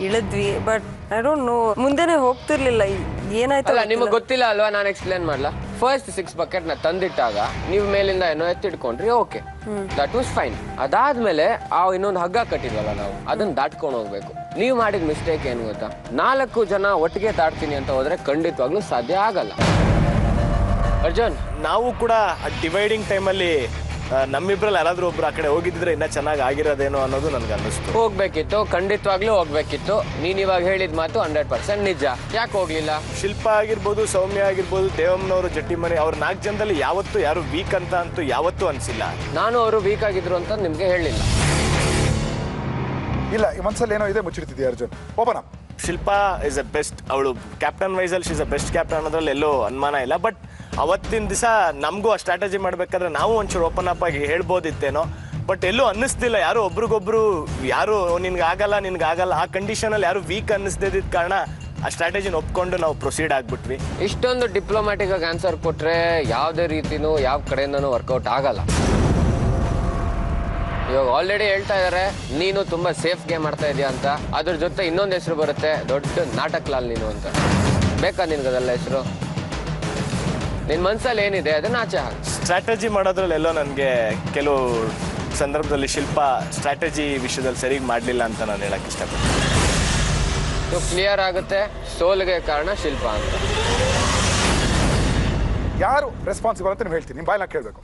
ಇಳಿದ್ವಿ. ಬಟ್ ಐ ಡೋಂಟ್ ನೋ, ಮುಂದೆನೆ ಹೋಗ್ತಿರ್ಲಿಲ್ಲ. ಏನಾಯ್ತಲ್ಲ ನಿಮಗೆ ಗೊತ್ತಿಲ್ಲ ಅಲ್ವಾ, ನಾನು ಎಕ್ಸ್ಪ್ಲೇನ್ ಮಾಡ್ಲಾ? ಫಸ್ಟ್ 6 ಬಕೆಟ್ ನ ತಂದಿಟ್ಟಾಗ ನೀವು ಮೇಲಿಂದ ಏನೋ ಎತ್ತಿಡ್ಕೊಂಡ್ರಿ, ಓಕೆ, ದಟ್ ವಾಸ್ ಫೈನ್. ಅದಾದ್ಮೇಲೆ ಇನ್ನೊಂದು ಹಗ್ಗ ಕಟ್ಟಿದ್ವಲ್ಲ ನಾವು, ಅದನ್ನ ದಾಟ್ಕೊಂಡು ಹೋಗ್ಬೇಕು. ನೀವು ಮಾಡಿದ ಮಿಸ್ಟೇಕ್ ಏನು ಗೊತ್ತಾ? 4 ಜನ ಒಟ್ಟಿಗೆ ದಾಟ್ತೀನಿ ಅಂತ ಹೋದ್ರೆ ಖಂಡಿತವಾಗ್ಲೂ ಸಾಧ್ಯ ಆಗಲ್ಲ. ಅರ್ಜುನ್, ನಾವು ಕೂಡ ಡಿವೈಡಿಂಗ್ ಟೈಮಲ್ಲಿ ನಮ್ಮಿಬ್ರಲ್ಲಿ ಯಾರಾದ್ರೂ ಒಬ್ರು ಆ ಕಡೆ ಹೋಗಿದ್ರೆ ಇನ್ನೂ ಚೆನ್ನಾಗಿ ಆಗಿರೋದೇನೋ ಅನ್ನೋದು ನನಗೆ ಅನ್ನಿಸ್ತು. ಹೋಗ್ಬೇಕಿತ್ತು, ಖಂಡಿತವಾಗ್ಲೂ ಹೋಗ್ಬೇಕಿತ್ತು. ನೀನ್ ಇವಾಗ ಹೇಳಿದ ಮಾತು 100% ನಿಜ. ಯಾಕೆ ಹೋಗ್ಲಿಲ್ಲ? ಶಿಲ್ಪ ಆಗಿರ್ಬೋದು, ಸೌಮ್ಯ ಆಗಿರ್ಬೋದು, ದೇವಮ್ಮನವರು, ಜಟ್ಟಿಮನಿ, ಅವ್ರ 4 ಜನದಲ್ಲಿ ಯಾವತ್ತೂ ಯಾರು ವೀಕ್ ಅಂತ ಅಂತೂ ಯಾವತ್ತೂ ಅನ್ಸಿಲ್ಲ. ನಾನು ಅವರು ವೀಕ್ ಆಗಿದ್ರು ಅಂತ ನಿಮ್ಗೆ ಹೇಳಿಲ್ಲ. ಇಲ್ಲ, ಈ ಮನ್ಸಲ್ಲಿ ಏನೋ ಇದೆ ಮುಚ್ಚಿಡ್ತಿದ್ಯಾ Arjun. Open up. Shilpa is a best. ಅವಳು ಕ್ಯಾಪ್ಟನ್ ವೈಸಲ್ಲಿ she is a best captain ಅನ್ನೋದ್ರಲ್ಲಿ ಎಲ್ಲೋ ಅನುಮಾನ ಇಲ್ಲ. ಬಟ್ ಅವತ್ತಿನ ದಿವಸ ನಮಗೂ ಆ ಸ್ಟ್ರಾಟಜಿ ಮಾಡಬೇಕಾದ್ರೆ ನಾವು ಒಂಚೂರು ಓಪನ್ ಅಪ್ ಆಗಿ ಹೇಳ್ಬೋದಿತ್ತೇನೋ. ಬಟ್ ಎಲ್ಲೂ ಅನ್ನಿಸ್ತಿಲ್ಲ, ಯಾರು ಒಬ್ರಿಗೊಬ್ರು ಯಾರು ನಿನ್ಗಾಗಲ್ಲ ಆ ಕಂಡೀಷನಲ್ಲಿ ಯಾರು ವೀಕ್ ಅನ್ನಿಸ್ದಿದ್ದ ಕಾರಣ ಆ ಸ್ಟ್ರಾಟಜಿನ ಒಪ್ಕೊಂಡು ನಾವು ಪ್ರೊಸೀಡ್ ಆಗ್ಬಿಟ್ವಿ. ಇಷ್ಟೊಂದು ಡಿಪ್ಲೊಮ್ಯಾಟಿಕ್ ಆಗಿ ಆನ್ಸರ್ ಕೊಟ್ರೆ ಯಾವುದೇ ರೀತಿನೂ ಯಾವ ಕಡೆಯಿಂದನೂ ವರ್ಕೌಟ್ ಆಗಲ್ಲ. ಇವಾಗ ಆಲ್ರೆಡಿ ಹೇಳ್ತಾ ಇದಾರೆ ನೀನು ತುಂಬಾ ಸೇಫ್ ಗೇಮ್ ಆಡ್ತಾ ಇದೀಯ ಅಂತ. ಅದ್ರ ಜೊತೆ ಇನ್ನೊಂದು ಹೆಸರು ಬರುತ್ತೆ, ದೊಡ್ಡ ನಾಟಕ್ಲಾಲ್ ನೀನು ಅಂತ. ಬೇಕಾ ನಿನ್ಗದೆಲ್ಲ ಹೆಸರು? ನಿನ್ ಮನ್ಸಲ್ಲಿ ಏನಿದೆ ಅದನ್ನ ಆಚೆ ಹಾಕಿ. ಸ್ಟ್ರಾಟಜಿ ಮಾಡೋದ್ರಲ್ಲೆಲ್ಲೋ ನನಗೆ ಕೆಲವು ಸಂದರ್ಭದಲ್ಲಿ ಶಿಲ್ಪ ಸ್ಟ್ರಾಟಜಿ ವಿಷಯದಲ್ಲಿ ಸರಿಯಾಗಿ ಮಾಡಲಿಲ್ಲ ಅಂತ ನಾನು ಹೇಳಕ್ ಇಷ್ಟಪಡ್ತೀನಿ. ಕ್ಲಿಯರ್ ಆಗುತ್ತೆ, ಸೋಲ್ಗೆ ಕಾರಣ ಶಿಲ್ಪ ಅಂತ. ಯಾರು ರೆಸ್ಪಾನ್ಸಿಬಲ್ ಅಂತ ನೀವು ಹೇಳ್ತೀನಿ, ನಿಮ್ಮ ಬಾಯ್ನ ಕೇಳಬೇಕು.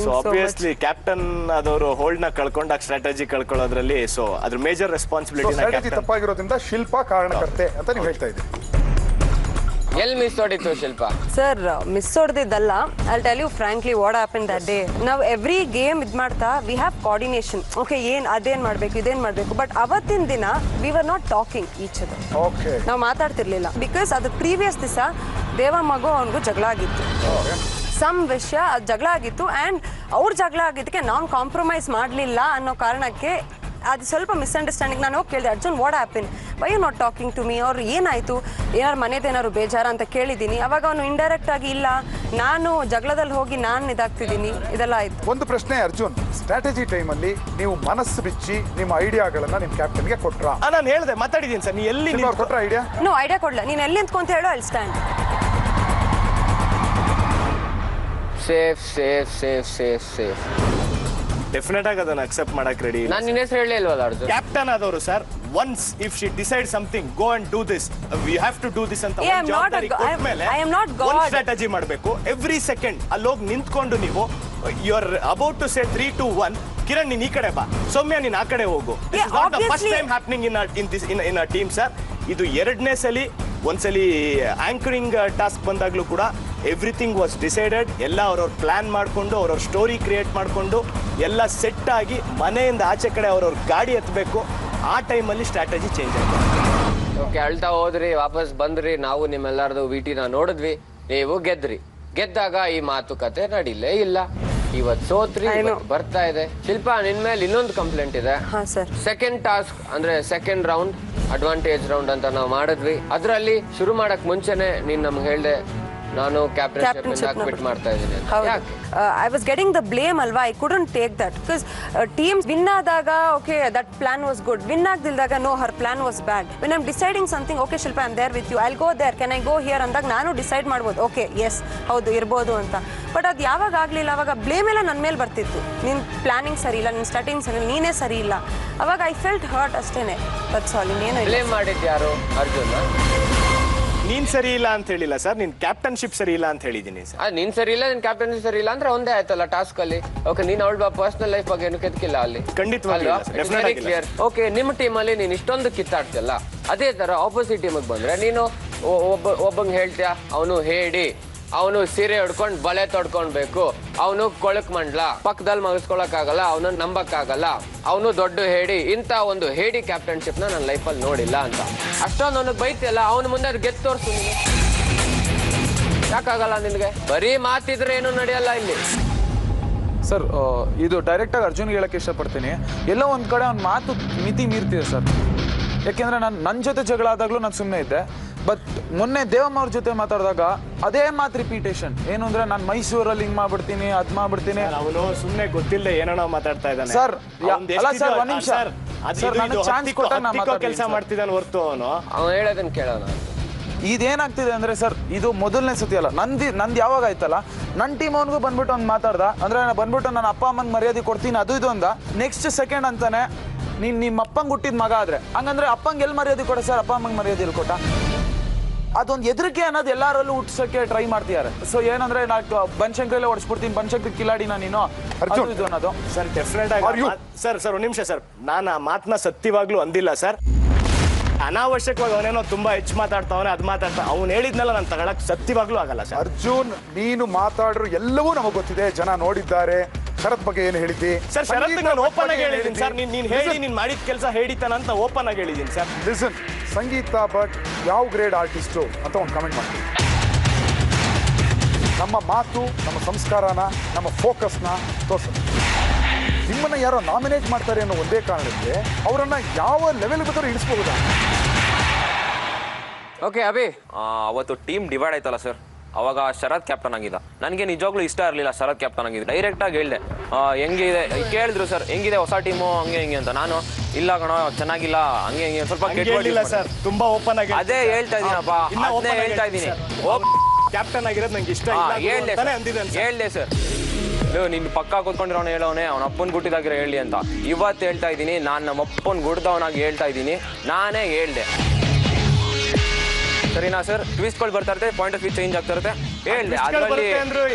ಸೊ ಆಬ್ವಿಯಸ್ಲಿ ಕ್ಯಾಪ್ಟನ್ ಆದವರು ಹೋಲ್ಡ್ ನ ಕಳ್ಕೊಂಡಾಗ ಸ್ಟ್ರಾಟಜಿ ಕಳ್ಕೊಳ್ಳೋದ್ರಲ್ಲಿ ಸೊ ಅದ್ರ ಮೇಜರ್ ರೆಸ್ಪಾನ್ಸಿಬಿಲಿಟಿ ತಪ್ಪಾಗಿರೋದ್ರಿಂದ ಶಿಲ್ಪ ಕಾರಣಕರ್ತೆ ಅಂತ ನೀವು ಹೇಳ್ತಾ ಇದ್ದೀರಿ. ಎಲ್ಲಿ ಮಿಸ್ ಹೊಡಿತು ಶಿಲ್ಪ? ಸರ್ ಮಿಸ್ ಹೊಡೆದಿದ್ದಲ್ಲ. I tell you frankly what happen that day. ನಾವು ಎವ್ರಿ ಗೇಮ್ ಇದು ಮಾಡ್ತಾ ವಿ ಹ್ಯಾವ್ ಕೋಆರ್ಡಿನೇಷನ್. ಓಕೆ, ಅದೇನ್ ಮಾಡ್ಬೇಕು ಇದೇನ್ ಮಾಡ್ಬೇಕು. ಬಟ್ ಅವತ್ತಿನ ದಿನ we were not talking each other. ನಾವು ಮಾತಾಡ್ತಿರ್ಲಿಲ್ಲ. ಬಿಕಾಸ್ ಅದು ಪ್ರೀವಿಯಸ್ ದಿವಸ ದೇವ ಮಗು ಅವನಿಗೂ ಜಗಳ ಆಗಿತ್ತು. ಸಮ್ ವಿಷಯ ಅದು ಜಗಳ ಆಗಿತ್ತು. ಆ್ಯಂಡ್ ಅವ್ರ ಜಗಳ ಆಗಿದ್ದಕ್ಕೆ ನಾನು ಕಾಂಪ್ರಮೈಸ್ ಮಾಡಲಿಲ್ಲ ಅನ್ನೋ ಕಾರಣಕ್ಕೆ ಅದು ಸ್ವಲ್ಪ ಮಿಸ್ಅಂಡರ್ಸ್ಟ್ಯಾಂಡಿಂಗ್. ನಾನು ಹೋಗಿ ಕೇಳಿದೆ, Arjun what happen, why you not talking to me, ಅವ್ರು ಏನಾಯಿತು, ಏನಾರು ಮನೇದೇನಾದ್ರು ಬೇಜಾರ ಅಂತ ಕೇಳಿದ್ದೀನಿ. ಅವಾಗ ಅವನು ಇಂಡೈರೆಕ್ಟ್ ಆಗಿ ಇಲ್ಲ ನಾನು ಜಗಳದಲ್ಲಿ ಹೋಗಿ ನಾನು ಇದಾಗ್ತಿದ್ದೀನಿ, ಇದೆಲ್ಲ ಆಯ್ತು. ಒಂದು ಪ್ರಶ್ನೆ ಅರ್ಜುನ್, ಸ್ಟ್ರಾಟಜಿ ಟೈಮಲ್ಲಿ ನೀವು ಮನಸ್ಸು ಬಿಚ್ಚಿ ನಿಮ್ಮ ಐಡಿಯಾಗಳನ್ನ ನಿಮ್ಮ ಕ್ಯಾಪ್ಟನ್ಗೆ ಕೊಟ್ರಾ? ನಾನು ಹೇಳಿದೆ, ಮಾತಾಡಿದ್ದೀನಿ ಸರ್. ನೀ ಎಲ್ಲಿ ಕೊಟ್ರ ಐಡಿಯಾ? No idea ಕೊಡ್ಲ. ನೀನು ಎಲ್ಲಿ ನಿಂತ್ಕೊಂತ ಹೇಳೋ, ಅಲ್ಲಿ stand. Safe safe safe safe safe. Definite ಆಗಿ ಅದನ್ನ ಅಕ್ಸೆಪ್ಟ್ ಮಾಡಕ್ ರೆಡಿ. ನಾನು ನಿನ್ನ ಹೆಸರು ಹೇಳಿಲ್ವಲ್ಲ ಅರ್ಜುನ್? ಕ್ಯಾಪ್ಟನ್ ಆದವರು sir, once if she decide something, go and do this, we have to do this ಅಂತ ಜವಾಬ್ದಾರಿ ಕೊಟ್ಮೇಲೆ ಒಂದು ಸ್ಟ್ರಾಟಜಿ ಮಾಡಬೇಕು. ಎವ್ರಿ ಸೆಕೆಂಡ್ ಅಲ್ಲೋಗಿ ನಿಂತ್ಕೊಂಡು ನೀವು you are about to say 3, 2, 1, Kiran ನೀನ್ ಈ ಕಡೆ ಬಾ, ಸೌಮ್ಯ ನೀನ್ ಆ ಕಡೆ ಹೋಗು. First time happening in a team sir. ಇದು ಎರಡನೇ ಸಲಿ. ಒಂದ್ಸಲಿ ಆಂಕರಿಂಗ್ ಟಾಸ್ಕ್ ಬಂದಾಗ್ಲೂ ಕೂಡ ಎವ್ರಿಥಿಂಗ್ ವಾಸ್ ಡಿಸೈಡೆಡ್. ಎಲ್ಲ ಅವ್ರವ್ರ ಪ್ಲಾನ್ ಮಾಡಿಕೊಂಡು ಅವ್ರವ್ರ ಸ್ಟೋರಿ ಕ್ರಿಯೇಟ್ ಮಾಡಿಕೊಂಡು ಎಲ್ಲ ಸೆಟ್ ಆಗಿ ಮನೆಯಿಂದ ಆಚೆ ಕಡೆ ಅವ್ರವ್ರ ಗಾಡಿ ಎತ್ತಬೇಕು. ಆ ಟೈಮಲ್ಲಿ ಸ್ಟ್ರಾಟಜಿ ಚೇಂಜ್ ಆಗಿದೆ. ಓಕೆ, ಅಳ್ತಾ ಹೋದ್ರಿ, ವಾಪಸ್ ಬಂದ್ರಿ, ನಾವು ನಿಮ್ಮೆಲ್ಲರದು ವಿಟಿನ ನೋಡಿದ್ವಿ, ನೀವು ಗೆದ್ರಿ. ಗೆದ್ದಾಗ ಈ ಮಾತುಕತೆ ನಡಿಲೇ ಇಲ್ಲ. ಇವತ್ತು ಸೋತ್ರಿ, ಬರ್ತಾ ಇದೆ. ಶಿಲ್ಪ, ನಿನ್ ಮೇಲೆ ಇನ್ನೊಂದು ಕಂಪ್ಲೇಂಟ್ ಇದೆ. ಸೆಕೆಂಡ್ ಟಾಸ್ಕ್ ಅಂದ್ರೆ ಸೆಕೆಂಡ್ ರೌಂಡ್ ಅಡ್ವಾಂಟೇಜ್ ರೌಂಡ್ ಅಂತ ನಾವು ಮಾಡಿದ್ವಿ. ಅದರಲ್ಲಿ ಶುರು ಮಾಡಕ್ ಮುಂಚೆನೆ ನೀನ್ ನಮ್ಗೆ ಹೇಳ್ದೆ ನಾನು ಕ್ಯಾಪ್ಟನ್ಶಿಪ್ ಕ್ವಿಟ್ ಮಾಡ್ತಾ ಇದ್ದೀನಿ. I was getting the blame ಅಲ್ವಾ. I couldn't take that because teams win ಆದಾಗ okay that plan was good. Win ಆಗದಿಲ್ದಾಗ no, her plan was bad. When I'm deciding something, okay Shilpa I am there with you, I go there, can I go here ಅಂದಾಗ ನಾನು decide ಮಾಡ್ಬೋದು, okay yes ಹೌದು ಇರ್ಬೋದು ಅಂತ. But ಅದು ಯಾವಾಗ ಆಗಲಿಲ್ಲ, ಅವಾಗ ಬ್ಲೇಮ್ ಎಲ್ಲ ನನ್ನ ಮೇಲೆ ಬರ್ತಿತ್ತು. ನಿನ್ನ ಪ್ಲಾನಿಂಗ್ ಸರಿ ಇಲ್ಲ, ನಿನ್ನ ಸ್ಟಾರ್ಟಿಂಗ್ ಸರಿ ಇಲ್ಲ, ನೀನೇ ಸರಿ ಇಲ್ಲ. ಅವಾಗ ಐ ಫೆಲ್ಟ್ ಹರ್ಟ್ ಅಷ್ಟೇನೆ. That's all. ಇನ್ನೇನು ಬ್ಲೇಮ್ ಮಾಡಿದ್ದು ಯಾರು? ಅರ್ಜುನ್. ನೀನ್ ಸರಿ ಇಲ್ಲ ಅಂತ ಹೇಳಿಲ್ಲ ಸರ್, ನಿನ್ ಕ್ಯಾಪ್ಟನ್ಶಿಪ್ ಸರಿ ಇಲ್ಲ ಅಂತ ಹೇಳಿದೀನಿ ಸರ್. ನೀನ್ ಸರಿ ಇಲ್ಲ, ನಿನ್ ಕ್ಯಾಪ್ಟನ್ಶಿಪ್ ಸರಿ ಇಲ್ಲ ಅಂದ್ರೆ ಒಂದೇ ಆಯ್ತಲ್ಲ ಟಾಸ್ಕ್ ಅಲ್ಲಿ. ಓಕೆ, ನೀನ್ ಅವಳ ಪರ್ಸನಲ್ ಲೈಫ್ ಬಗ್ಗೆ ಏನು ಕೆದಕಿಲ್ಲ ಅಲ್ಲಿ. ಖಂಡಿತವಾಗಿ ಕ್ಲಿಯರ್. ಓಕೆ, ನಿಮ್ಮ ಟೀಮ್ ಅಲ್ಲಿ ನೀನ್ ಇಷ್ಟೊಂದು ಕಿತ್ತಾಡ್ತಿಯಲ್ಲ, ಅದೇ ತರ ಆಪೋಸಿಟ್ ಟೀಮಿಗೆ ಬಂದ್ರೆ ನೀನು ಒಬ್ಬಂಗೆ ಹೇಳ್ತೀಯ, ಅವನು ಹೇಳಿ, ಅವನು ಸೀರೆ ಹೊಡ್ಕೊಂಡು ಬಳೆ ತೊಡ್ಕೊಳ್ಬೇಕು, ಅವನು ಕೊಳಕ್ ಮಂಡ್ಲ ಪಕ್ಕದಲ್ಲಿ ಮಗಿಸ್ಕೊಳಕ್ ಆಗಲ್ಲ, ಅವನು ನಂಬಕ್ ಆಗಲ್ಲ, ಅವನು ದೊಡ್ಡ ಹೇಳಿ, ಇಂತ ಒಂದು ಹೇಡಿ ಕ್ಯಾಪ್ಟನ್ಶಿಪ್ ನ ನನ್ನ ಲೈಫಲ್ಲಿ ನೋಡಿಲ್ಲ ಅಂತ ಅಷ್ಟೊಂದು ನನಗೆ ಬೈತಿಯಲ್ಲ. ಅವನ ಮುಂದೆ ಗೆದ್ದು ತೋರ್ಸು. ನೀನು ಯಾಕಾಗಲ್ಲ ನಿನ್ಗೆ? ಬರೀ ಮಾತಿದ್ರೆ ಏನು ನಡೆಯಲ್ಲ ಇಲ್ಲಿ. ಸರ್, ಇದು ಡೈರೆಕ್ಟಾಗಿ ಅರ್ಜುನ್ಗೆ ಹೇಳಕ್ಕೆ ಇಷ್ಟಪಡ್ತೀನಿ. ಎಲ್ಲೋ ಒಂದು ಕಡೆ ಅವ್ನ ಮಾತು ಮಿತಿ ಮೀರ್ತಿದೆ ಸರ್. ಯಾಕೆಂದ್ರೆ ನನ್ನ ಜೊತೆ ಜಗಳ ಆದಾಗಲೂ ನಾನು ಸುಮ್ಮನೆ ಇದ್ದೆ. ಬಟ್ ಮೊನ್ನೆ ದೇವಮ್ಮ ಅವ್ರ ಜೊತೆ ಮಾತಾಡಿದಾಗ ಅದೇ ಮಾತು ರಿಪೀಟೇಷನ್. ಏನು ಅಂದ್ರೆ ನಾನು ಮೈಸೂರಲ್ಲಿ ಹಿಂಗ್ ಮಾಡ್ಬಿಡ್ತೀನಿ, ಅದ್ ಮಾಡ್ಬಿಡ್ತೀನಿ. ಅವನು ಸುಮ್ಮನೆ ಗೊತ್ತಿಲ್ಲದೆ ಏನೋ ಮಾತಾಡ್ತಾ ಇದ್ದಾನೆ ಸರ್. ಅಲ್ಲ ಸರ್, ಒಂದ್ ನಿಮಿಷ ಸರ್, ನನಗೆ ಚಾನ್ಸ್ ಕೊಟ್ಟಾಗ ಕೆಲಸ ಮಾಡ್ತಿದ್ದಾನೆ ಹೊರ್ತು ಅವನು ಹೇಳೋದನ್ನ ಕೇಳೋಣ. ಇದೇನಾಗ್ತಿದೆ ಅಂದ್ರೆ ಸರ್, ಇದು ಮೊದಲನೇ ಸತಿ ಅಲ್ಲ. ನಂದು ಯಾವಾಗ ಆಯ್ತಲ್ಲ, ನನ್ನ ಟೀಮ್ ಅವನಿಗೂ ಬಂದ್ಬಿಟ್ಟು ಅವ್ನು ಮಾತಾಡ್ದ ಅಂದ್ರೆ ಬಂದ್ಬಿಟ್ಟು ನನ್ನ ಅಪ್ಪ ಅಮ್ಮಂಗೆ ಮರ್ಯಾದೆ ಕೊಡ್ತೀನಿ ಅದು ಇದು ಅಂದ. ನೆಕ್ಸ್ಟ್ ಸೆಕೆಂಡ್ ಅಂತಾನೆ ನಿಮ್ಮ ಅಪ್ಪಂಗೆ ಹುಟ್ಟಿದ ಮಗ ಆದ್ರೆ ಹಂಗಂದ್ರೆ ಅಪ್ಪಂಗೆ ಎಲ್ಲಿ ಮರ್ಯಾದೆ ಕೊಡ ಸರ್? ಅಪ್ಪ ಅಮ್ಮಂಗೆ ಮರ್ಯಾದೆ ಎಲ್ಲಿ ಕೊಟ್ಟ? ಅದೊಂದು ಹೆದರಿಕೆ ಅನ್ನೋದು ಎಲ್ಲರಲ್ಲೂ ಹುಟ್ಟಿಸೋಕೆ ಟ್ರೈ ಮಾಡ್ತಿದ್ದಾರೆ. ಸೊ ಏನಂದ್ರೆ ನಾನು ಬನಶಂಕರಿಲೇ ಹೊಡಿಸ್ಬಿಡ್ತೀನಿ, ಬನಶಂಕರಿ ಕಿಲಾಡಿನ ನೀನು ಇದು ಅನ್ನೋದು. ಸರ್ ಡೆಫಿನೆಟ್ ಆಗಿ ಸರ್ ಒಂದು ನಿಮಿಷ ಸರ್, ನಾನು ಆ ಮಾತನ್ನ ಸತ್ಯವಾಗ್ಲೂ ಅಂದಿಲ್ಲ ಸರ್. ಅನಾವಶ್ಯಕವಾಗಿ ಅವನೇನೋ ತುಂಬಾ ಹೆಚ್ಚು ಮಾತಾಡ್ತಾವನೆ, ಅದು ಮಾತಾಡ್ತಾ ಅವ್ನು ಹೇಳಿದ್ನೆಲ್ಲ ನಾನು ತಗೊಳಕ್ ಸತ್ಯವಾಗ್ಲೂ ಆಗಲ್ಲ ಸರ್. ಅರ್ಜುನ್, ನೀನು ಮಾತಾಡ್ರು ಎಲ್ಲವೂ ನಮಗೆ ಗೊತ್ತಿದೆ, ಜನ ನೋಡಿದ್ದಾರೆ. ಶರತ್ ಬಗ್ಗೆ ಏನು ಹೇಳಿದ್ದಿ ಸರ್? ಶರತ್ ನಾನು ಓಪನ್ ಆಗಿ ಹೇಳಿದ್ದೀನಿ ಸರ್. ನೀನ್ ಹೇಳಿ ನೀನ್ ಮಾಡಿದ ಕೆಲಸ ಹೇಳಿತಾನ ಅಂತ ಓಪನ್ ಆಗಿ ಹೇಳಿದ್ದೀನಿ ಸರ್. ಲಿಸನ್, ಸಂಗೀತ ಭಟ್ ಯಾವ ಗ್ರೇಡ್ ಆರ್ಟಿಸ್ಟು ಅಂತ ಒಂದು ಕಮೆಂಟ್ ಮಾಡ್ತೀನಿ. ನಮ್ಮ ಮಾತು, ನಮ್ಮ ಸಂಸ್ಕಾರನ, ನಮ್ಮ ಫೋಕಸ್ನ ತೋರಿಸೋದು. ನಿಮ್ಮನ್ನ ಯಾರೋ ನಾಮಿನೇಟ್ ಮಾಡ್ತಾರೆ ಅನ್ನೋ ಒಂದೇ ಕಾರಣಕ್ಕೆ ಅವರನ್ನ ಯಾವ ಲೆವೆಲ್ ಬೇಕಾದ್ರೂ ಇಳಿಸ್ಬಹುದಾ? ಓಕೆ ಅಭಿ, ಅವತ್ತು ಟೀಮ್ ಡಿವೈಡ್ ಆಯ್ತಲ್ಲ ಸರ್, ಅವಾಗ ಶರತ್ ಕ್ಯಾಪ್ಟನ್ ಆಗಿದ್ದ. ನನಗೆ ನಿಜವಾಗ್ಲೂ ಇಷ್ಟ ಇರಲಿಲ್ಲ ಶರತ್ ಕ್ಯಾಪ್ಟನ್ ಆಗಿದ್ದು. ಡೈರೆಕ್ಟಾಗಿ ಹೇಳಿದೆ, ಹೆಂಗಿದೆ ಕೇಳಿದ್ರು ಸರ್, ಹೆಂಗಿದೆ ಹೊಸ ಟೀಮು ಹಂಗೆ ಹಿಂಗೆ ಅಂತ. ನಾನು ಇಲ್ಲ ಕಣೋ ಚೆನ್ನಾಗಿಲ್ಲ ಹಂಗೆ ಹಿಂಗೆ ಸ್ವಲ್ಪ ಕೇಳಿಲ್ಲ ಸರ್. ತುಂಬಾ ಓಪನ್ ಆಗಿ ಅದೇ ಹೇಳ್ತಾ ಇದ್ದೀನಪ್ಪ, ಅದನ್ನೇ ಹೇಳ್ತಾ ಇದ್ದೀನಿ. ಕ್ಯಾಪ್ಟನ್ ಆಗಿರೋದು ನಂಗೆ ಇಷ್ಟ ಹೇಳ್ದೆ ಸರ್. ನಿನ್ನ ಪಕ್ಕ ಕೂತ್ಕೊಂಡಿರೋನು ಹೇಳೋನೆ ಅವನ ಅಪ್ಪನ ಗುಟ್ಟಿದಾಗಿರೋ ಹೇಳಿ ಅಂತ. ಇವತ್ತು ಹೇಳ್ತಾ ಇದ್ದೀನಿ, ನಾನು ನಮ್ಮ ಅಪ್ಪನ ಗುಡ್ದವನಾಗಿ ಹೇಳ್ತಾ ಇದ್ದೀನಿ, ನಾನೇ ಹೇಳ್ದೆ. ಸರಿನಾ ಸರ್? ಟ್ವಿಸ್ಟ್ಗಳು ಬರ್ತಾ ಇರುತ್ತೆ, ಪಾಯಿಂಟ್ ಆಫ್ ವ್ಯೂ ಚೇಂಜ್ ಆಗ್ತಾ ಇರುತ್ತೆ. ಹೇಳ್ದೆ ಅದರಲ್ಲಿ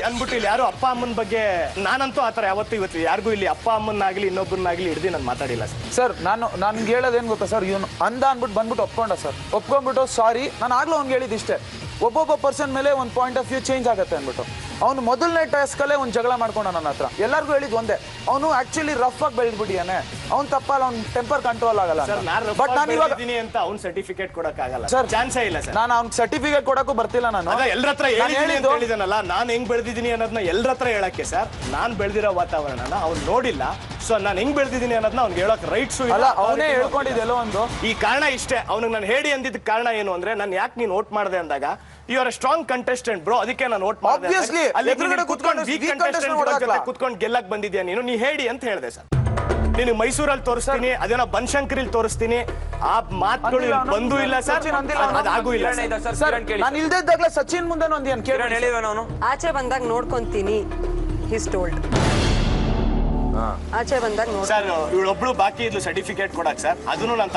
ಅನ್ಬಿಟ್ಟು ಇಲ್ಲಿ ಯಾರು ಅಪ್ಪ ಅಮ್ಮನ ಬಗ್ಗೆ, ನಾನಂತೂ ಆತರ ಯಾವತ್ತೂ ಇವತ್ತು ಯಾರಿಗೂ ಇಲ್ಲಿ ಅಪ್ಪ ಅಮ್ಮನಾಗ್ಲಿ ಇನ್ನೊಬ್ಬರನ್ನಾಗ್ಲಿ ಹಿಡ್ದು ನಾನು ಮಾತಾಡಿಲ್ಲ ಸರ್. ನನ್ಗೆ ಹೇಳೋದೇನು ಗೊತ್ತಾ ಸರ್, ಇವನು ಅಂದ ಅನ್ಬಿಟ್ಟು ಬಂದ್ಬಿಟ್ಟು ಒಪ್ಕೊಂಡ ಸರ್. ಒಪ್ಕೊಂಡ್ಬಿಟ್ಟು ಸಾರಿ, ನಾನು ಆಗ್ಲೂ ಅವ್ನಿಗೆ ಹೇಳಿದ್ದು ಇಷ್ಟೇ, ಒಬ್ಬೊಬ್ಬ ಪರ್ಸನ್ ಮೇಲೆ ಒಂದು ಪಾಯಿಂಟ್ ಆಫ್ ವ್ಯೂ ಚೇಂಜ್ ಆಗುತ್ತೆ ಅಂದ್ಬಿಟ್ಟು ಅವನು ಮೊದಲನೇ ಟಾಸ್ಕಲ್ಲೇ ಒಂದು ಜಗಳ ಮಾಡ್ಕೊಂಡ ನನ್ನ ಹತ್ರ. ಎಲ್ಲರಿಗೂ ಹೇಳಿದ್ ಒಂದೇ, ಅವನು ಆಕ್ಚುಲಿ ರಫ್ ಆಗಿ ಬೆಳೆದ್ಬಿಟ್ಟಿಯಾನೆ, ಅವ್ನು ತಪ್ಪಲ್ಲ, ಅವ್ನ ಟೆಂಪರ್ ಕಂಟ್ರೋಲ್ ಆಗಲ್ಲ. ಬಟ್ ನಾನು ಇವಾಗ ಅಂತ ಅವ್ನು ಸರ್ಟಿಫಿಕೇಟ್ ಕೊಡಕ್ ಆಗಲ್ಲ ಸರ್, ಚಾನ್ಸೇ ಇಲ್ಲ ಸರ್. ನಾನು ಅವ್ನ ಸರ್ಟಿಫಿಕೇಟ್ ಕೊಡಕ್ಕೂ ಬರ್ತಿಲ್ಲ. ನಾನು ಎಲ್ಲರ ಹತ್ರ ಹೇಳಿದನಲ್ಲ, ನಾನು ಹೆಂಗ್ ಬೆಳೆದಿದ್ದೀನಿ ಅನ್ನೋದನ್ನ ಎಲ್ಲರ ಹತ್ರ ಹೇಳಕ್ಕೆ ಸರ್. ನಾನು ಬೆಳೆದಿರೋ ವಾತಾವರಣನ ಅವ್ನು ನೋಡಿಲ್ಲ, ಸೊ ನಾನು ಹೆಂಗ್ ಬೆಳೆದಿದ್ದೀನಿ ಅನ್ನೋದನ್ನ ಅವ್ನಿಗೆ ಹೇಳಕ್ ರೈಟ್ಸ್ ಇಲ್ಲ. ಅವನೇ ಹೇಳ್ಕೊಂಡಿದ್ದೆಲ್ಲೋ ಒಂದು. ಈ ಕಾರಣ ಇಷ್ಟೇ, ಅವ್ನಿಗೆ ನಾನು ಹೇಳಿ ಅಂದಿದ್ದ ಕಾರಣ ಏನು ಅಂದ್ರೆ, ನಾನು ಯಾಕೆ ನೀನು ವೋಟ್ ಮಾಡಿದೆ ಅಂದಾಗ you are strong contestant bro, ಅದಕ್ಕೆ ನಾನು ವೋಟ್ ಮಾಡಿದೆ. ಕುತ್ಕೊಂಡು ಗೆಲ್ಲಕ್ ಬಂದಿದ್ಯಾ ನೀನು ಹೇಳಿ ಅಂತ ಹೇಳಿದೆ ಸರ್. ನೀನು ಮೈಸೂರಲ್ಲಿ ತೋರಿಸ್ತೀನಿ, ಅದೇನೋ ಬನಶಂಕರಿಲಿ ತೋರಿಸ್ತೀನಿ, ಆ ಮಾತುಗಳು ಬಂದೂ ಇಲ್ಲ ಸರ್, ಅದಾಗೂ ಇಲ್ಲ ಸರ್. ನಾನು ಇಲ್ದೇ ಇದ್ದಾಗಲೇ ಸಚಿನ್ ಮುಂದೆ ಒಂದು ಕೇಳಿ ಆಚೆ ಬಂದಾಗ ನೋಡ್ಕೊಂತೀನಿ ಹಿಸ್ ಟೋಲ್ಡ್. ಆಚೆ ಬಂದಾಗ ಸರ್ ಇವಳೊಬ್ಳು ಬಾಕಿ ಇದ್ಲು ಸರ್ಟಿಫಿಕೇಟ್ ಕೊಡಕ್ ಸರ್, ಅದನ್ನು ನಾನು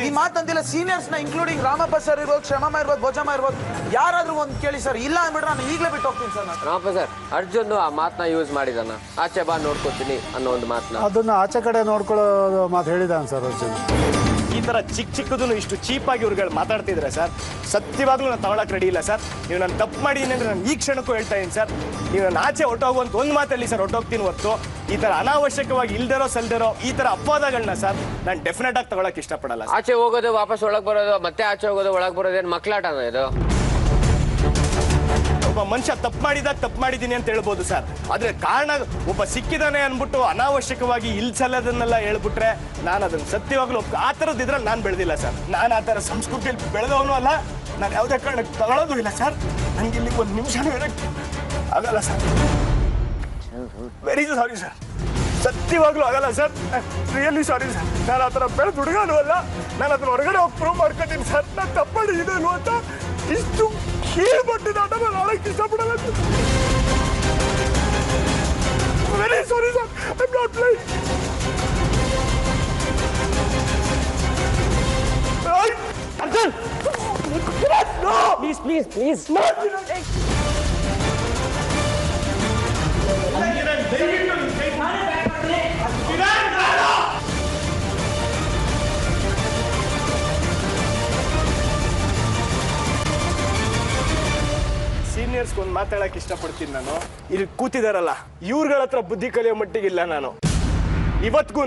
ಈ ಮಾತಂದಿಲ್ಲ. ಸೀನಿಯರ್ಸ್ ನ ಇನ್ಕ್ಲೂಡಿಂಗ್ ರಾಮಪ್ಪ ಸರ್ ಇರ್ಬೋದು, ಕ್ಷಮಮ್ಮ ಇರ್ಬೋದು, ಭೋಜಮ್ಮ ಇರ್ಬೋದು, ಯಾರಾದ್ರೂ ಒಂದು ಕೇಳಿ ಸರ್. ಇಲ್ಲ ಅಂದ್ಬಿಟ್ರೆ ನಾನು ಈಗಲೇ ಬಿಟ್ಟು ಹೋಗ್ತೀನಿ ಸರ್. ರಾಮಪ್ಪ ಸರ್ ಅರ್ಜುನ್ ಆ ಮಾತನ್ನ ಯೂಸ್ ಮಾಡಿದಾನ, ಆಚೆ ಬಾ ನೋಡ್ಕೊತೀನಿ ಅನ್ನೋ ಒಂದು ಮಾತನ್ನ. ಅದನ್ನ ಆಚೆ ಕಡೆ ನೋಡ್ಕೊಳ್ಳೋ ಮಾತು ಹೇಳಿದಾನ ಸರ್ ಅರ್ಜುನ್. ಈ ತರ ಚಿಕ್ಕದನ್ನು ಇಷ್ಟು ಚೀಪ್ ಆಗಿ ಇವ್ರುಗಳು ಮಾತಾಡ್ತಿದ್ರೆ ಸರ್, ಸತ್ಯವಾಗ್ಲೂ ನಾನು ತಗೊಳಕ್ ರೆಡಿ ಇಲ್ಲ ಸರ್. ನೀವು ನಾನು ತಪ್ಪು ಮಾಡಿದ್ದೀನಿ ಅಂದ್ರೆ ನಾನು ಈ ಕ್ಷಣಕ್ಕೂ ಹೇಳ್ತಾ ಇದ್ದೀನಿ ಸರ್. ನೀವು ನಾನು ಆಚೆ ಹೊಟ್ಟೋಗುವಂತ ಒಂದು ಮಾತಲ್ಲಿ ಸರ್ ಹೊಟ್ಟೋಗ್ತೀನಿ ಹೊರತು ಈ ತರ ಅನಾವಶ್ಯಕವಾಗಿ ಇಲ್ದಿರೋ ಸಲ್ದಿರೋ ಈ ತರ ಅಪವಾದಗಳನ್ನ ಸರ್ ನಾನು ಡೆಫಿನೆಟ್ ಆಗಿ ತಗೊಳಕ್ ಇಷ್ಟಪಡಲ್ಲ. ಆಚೆ ಹೋಗೋದು ವಾಪಸ್ ಒಳಗ್ ಬರೋದು, ಮತ್ತೆ ಆಚೆ ಹೋಗೋದು ಒಳಗ್ ಬರೋದು, ಏನ್ ಮಕ್ಳಾಟನ ಇದು? ಒಬ್ಬ ಮನುಷ್ಯ ತಪ್ಪು ಮಾಡಿದಾಗ ತಪ್ಪು ಮಾಡಿದ್ದೀನಿ ಅಂತ ಹೇಳ್ಬೋದು ಸರ್, ಆದ್ರೆ ಕಾರಣ ಒಬ್ಬ ಸಿಕ್ಕಿದಾನೆ ಅನ್ಬಿಟ್ಟು ಅನಾವಶ್ಯಕವಾಗಿ ಇಲ್ಸಲ್ಲದನ್ನೆಲ್ಲ ಹೇಳ್ಬಿಟ್ರೆ ನಾನು ಅದನ್ನ ಸತ್ಯವಾಗ್ಲೂ ಆ ಥರದ್ದು ಇದ್ರಲ್ಲಿ ನಾನು ಬೆಳೆದಿಲ್ಲ ಸರ್. ನಾನು ಆ ಥರ ಸಂಸ್ಕೃತಿಯಲ್ಲಿ ಬೆಳೆದವನು ಅಲ್ಲ, ನಾನು ಯಾವುದೇ ಕಾರಣಕ್ಕೆ ತಗೊಳ್ಳೋದು ಇಲ್ಲ ಸರ್. ನನಗೆ ಇಲ್ಲಿ ಒಂದು ನಿಮಿಷನೂ ಹೇಳಕ್ಕೆ ಆಗಲ್ಲ ಸರ್. ವೆರಿ ಸಾರಿ ಸರ್, ಸತ್ಯವಾಗ್ಲೂ ಆಗಲ್ಲ ಸರ್. Really sorry sir. ನಾನು ಆ ಥರ ಬೆಳೆದು ಹುಡುಗನೂ ಅಲ್ಲ, ನಾನು ಅದನ್ನ ಹೊರಗಡೆ ಹೋಗಿ ಪ್ರೂವ್ ಮಾಡ್ಕೊತೀನಿ ಸರ್. ನಾನು ತಪ್ಪು ಮಾಡಿದ್ದೀನಿ ಅಂತ ಇಷ್ಟು ಕೀಳ್ಮಟ್ಟದ ಆಟ ನಾನು ಆಡಕ್ಕೆ ಇಷ್ಟಪಡಲ್ಲ. Very sorry sir, I am not playing. Arjun please please please ಸೀನಿಯರ್ಸ್ಗೆ ಒಂದು ಮಾತಾಡಕ್ಕೆ ಇಷ್ಟಪಡ್ತೀನಿ ನಾನು. ಇಲ್ಲಿ ಕೂತಿದಾರಲ್ಲ ಇವ್ರಗಳ ಹತ್ರ ಬುದ್ಧಿ ಕಲಿಯೋ ಮಟ್ಟಿಗಿಲ್ಲ ನಾನು. ಇವತ್ಗೂ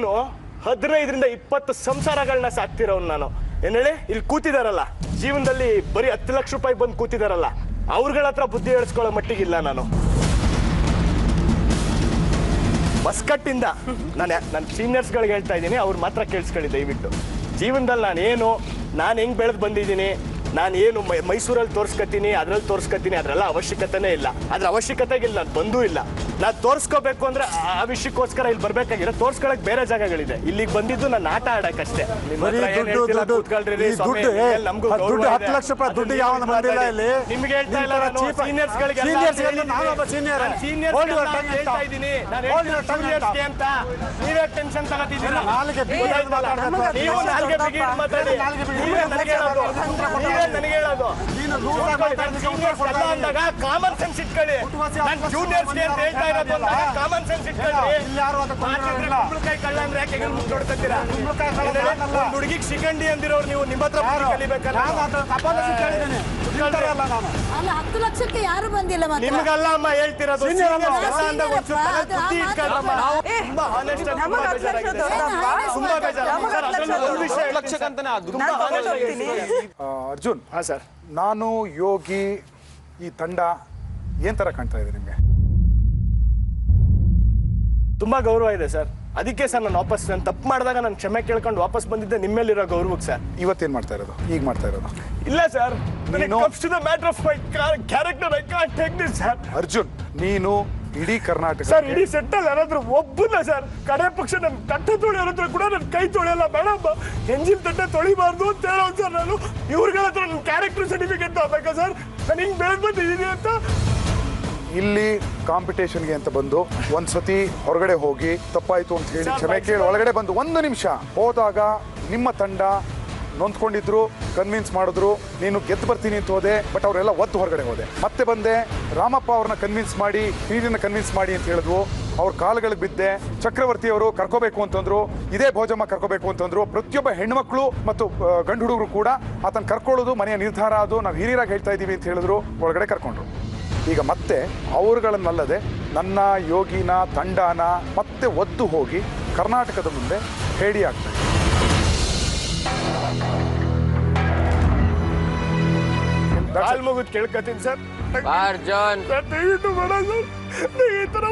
15-20 ಸಂಸಾರಗಳನ್ನ ಸಾಕ್ತಿರೋನು ನಾನು. ಏನ್ ಹೇಳಿ, ಇಲ್ಲಿ ಕೂತಿದಾರಲ್ಲ ಜೀವನದಲ್ಲಿ ಬರೀ 10 ಲಕ್ಷ ರೂಪಾಯಿ ಬಂದು ಕೂತಿದಾರಲ್ಲ ಅವ್ರಗಳ ಹತ್ರ ಬುದ್ಧಿ ಹೇಳಿಸ್ಕೊಳ್ಳೋ ಮಟ್ಟಿಗಿಲ್ಲ ನಾನು. ಬಸ್ಕಟ್ಟಿಂದ ನಾನು ಸೀನಿಯರ್ಸ್ಗಳಿಗೆ ಹೇಳ್ತಾ ಇದ್ದೀನಿ, ಅವ್ರು ಮಾತ್ರ ಕೇಳಿಸ್ಕೊಳ್ಳಿ ದಯವಿಟ್ಟು. ಜೀವನದಲ್ಲಿ ನಾನು ಹೆಂಗ್ ಬೆಳೆದು ಬಂದಿದ್ದೀನಿ, ನಾನು ಮೈಸೂರಲ್ಲಿ ತೋರಿಸ್ಕೊತೀನಿ, ಅದ್ರಲ್ಲಿ ತೋರಿಸ್ಕೊತೀನಿ, ಅದರೆಲ್ಲ ಅವಶ್ಯಕತೆನೇ ಇಲ್ಲ. ಅದ್ರ ಅವಶ್ಯಕತೆಗಿಲ್ಲ, ನಾನು ಬಂದೂ ಇಲ್ಲ. ನಾನು ತೋರಿಸ್ಕೋಬೇಕು ಅಂದ್ರೆ ಆ ವಿಷಯಕ್ಕೋಸ್ಕರ ಇಲ್ಲಿ ಬರ್ಬೇಕಾಗಿರೋ, ತೋರ್ಸ್ಕೊಳಕ್ ಬೇರೆ ಜಾಗಗಳಿದೆ. ಇಲ್ಲಿಗೆ ಬಂದಿದ್ದು ನಾನು ಆಟ ಆಡಕ್ಕಷ್ಟೇ. ದುಡ್ಡು 10 ಲಕ್ಷ ರೂಪಾಯಿ ದುಡ್ಡು ಯಾವ ಬಂದಿಲ್ಲ ಇಲ್ಲಿ. ನಿಮ್ಗೆ ಹೇಳ್ತಾ ಇಲ್ಲ, ಸೀನಿಯರ್ಸ್ಗಳಿಗೆ ಅಂತ ನೀವೇ ಟೆನ್ಷನ್ ತಗೋತಿದ್ದೀರಾ. ನನಗೆ ಹೇಳೋದು ಅಂದಾಗ ಕಾಮನ್ ಸೆನ್ಸ್ ಇಟ್ಕೊಳ್ಳಿ. ನಾನು ಜೂನಿಯರ್ಸ್ಗೆ ಅಂತ ಹೇಳ್ತಾ ಇರೋದು ಅಂದಾಗ ಕಾಮನ್ ಸೆನ್ಸ್ ಇಟ್ಕೊಳ್ಳಿ. ಕುಂಬಳಕಾಯಿ ಕಳ್ಳ ಅಂದ್ರೆ ಯಾಕೆ ಹೆಂಗ್ ಮುಂದೋಡ್ತೀರಾ? ಒಂದು ಹುಡುಗಿಗೆ ಸಿಗಂಡಿ ಅಂದಿರೋರು ನೀವು ನಿಮ್ಮ ಹತ್ರ ಕಲಿಬೇಕಲ್ಲ. 10 ಲಕ್ಷಕ್ಕೆ ಯಾರು ಬಂದಿಲ್ಲ. ನಿಮ್ಗಲ್ಲ ಅಮ್ಮ ಹೇಳ್ತಿರೋದು, ಬುದ್ಧಿ ಇಟ್ಕೊಳ್ಳಮ್ಮ. ತುಂಬಾ ಹಾನೆಸ್ಟ್ ಆಗಿ ತುಂಬಾ ಅರ್ಜುನ್, ಹಾ ಸರ್, ನಾನು ಯೋಗಿ ಈ ತಂಡ ಏನ್ ತರ ಕಾಣ್ತಾ ಇದೆ ನಿಮ್ಗೆ? ತುಂಬಾ ಗೌರವ ಇದೆ ಸರ್. ಅದಕ್ಕೆ ಸರ್ ನಾನು ತಪ್ಪು ಮಾಡಿದಾಗ ನಾನು ಕ್ಷಮೆ ಕೇಳ್ಕೊಂಡು ವಾಪಸ್ ಬಂದಿದ್ದೆ ನಿಮ್ಮೇಲಿರೋ ಗೌರವಕ್ಕೆ ಸರ್. ಇವತ್ತೇನ್ ಮಾಡ್ತಾ ಇರೋದು, ಈಗ ಮಾಡ್ತಾ ಇರೋದು? ಇಲ್ಲ ಸರ್, ಅರ್ಜುನ್, ನೀನು ಇಡೀ ಕರ್ನಾಟಕ ಸರ್, ಇಡೀ ಸೆಟ್ಟಲ್ಲಿ ಯಾರಾದ್ರೂ ಒಬ್ಬನ ಸರ್ ಕಡೆ ಪಕ್ಷ ನನ್ ತಟ್ಟೆ ತೊಳೆಯೋರ ಹತ್ರ ಕೂಡ ನನ್ನ ಕೈ ತೊಳೆಯಲ್ಲ ಬೇಡಮ್ಮ, ಎಂಜಿನ್ ತಟ್ಟೆ ತೊಳಿಬಾರ್ದು ಅಂತ ಹೇಳೋದು ಸರ್. ನಾನು ಇವ್ರಗಳ ಹತ್ರ ನನ್ನ ಕ್ಯಾರೆಕ್ಟರ್ ಸರ್ಟಿಫಿಕೇಟ್ ತಗೋಬೇಕಾ ಸರ್? ನಾನು ಹಿಂಗ್ ಬೆಳೆದ್ ಬಂದಿದ್ದೀನಿ ಅಂತ. ಇಲ್ಲಿ ಕಾಂಪಿಟೇಷನ್ಗೆ ಅಂತ ಬಂದು ಒಂದ್ಸತಿ ಹೊರಗಡೆ ಹೋಗಿ ತಪ್ಪಾಯ್ತು ಅಂತ ಹೇಳಿ ಕ್ಷಮೆ ಕೇಳಿ ಒಳಗಡೆ ಬಂದು 1 ನಿಮಿಷ ಹೋದಾಗ ನಿಮ್ಮ ತಂಡ ನೊಂದ್ಕೊಂಡಿದ್ರು, ಕನ್ವಿನ್ಸ್ ಮಾಡಿದ್ರು, ನೀನು ಗೆದ್ದು ಬರ್ತೀನಿ ಅಂತ ಹೋದೆ. ಬಟ್ ಅವರೆಲ್ಲ ಹೊರಗಡೆ ಹೋದೆ. ಮತ್ತೆ ಬಂದೆ, ರಾಮಪ್ಪ ಅವ್ರನ್ನ ಕನ್ವಿನ್ಸ್ ಮಾಡಿ, ಹಿರಿಯರನ್ನ ಕನ್ವಿನ್ಸ್ ಮಾಡಿ ಅಂತ ಹೇಳಿದ್ವು. ಅವ್ರ ಕಾಲುಗಳಿಗೆ ಬಿದ್ದೆ. ಚಕ್ರವರ್ತಿ ಅವರು ಕರ್ಕೋಬೇಕು ಅಂತಂದ್ರು, ಇದೇ ಭೋಜಮ್ಮ ಕರ್ಕೋಬೇಕು ಅಂತಂದ್ರು. ಪ್ರತಿಯೊಬ್ಬ ಹೆಣ್ಮಕ್ಳು ಮತ್ತು ಗಂಡು ಹುಡುಗರು ಕೂಡ ಆತನ ಕರ್ಕೊಳ್ಳೋದು ಮನೆಯ ನಿರ್ಧಾರ, ಅದು ನಾವು ಹಿರಿಯರಾಗಿ ಹೇಳ್ತಾ ಇದ್ದೀವಿ ಅಂತ ಹೇಳಿದ್ರು. ಒಳಗಡೆ ಕರ್ಕೊಂಡ್ರು. ಈಗ ಮತ್ತೆ ಅವರುಗಳನ್ನಲ್ಲದೆ ನನ್ನ ಯೋಗಿನ ತಂಡನ ಮತ್ತೆ ಒದ್ದು ಹೋಗಿ ಕರ್ನಾಟಕದ ಮುಂದೆ ಹೇಳಿ ಆಗ್ತದೆ. ಕಾಲ್ ಮುಗಿದು ಕೇಳ್ಕತ್ತೀನಿ ಸರ್. ಅರ್ಜುನ್ ದಯವಿಟ್ಟು ಬೇಡ ಸರ್, ಈ ತರ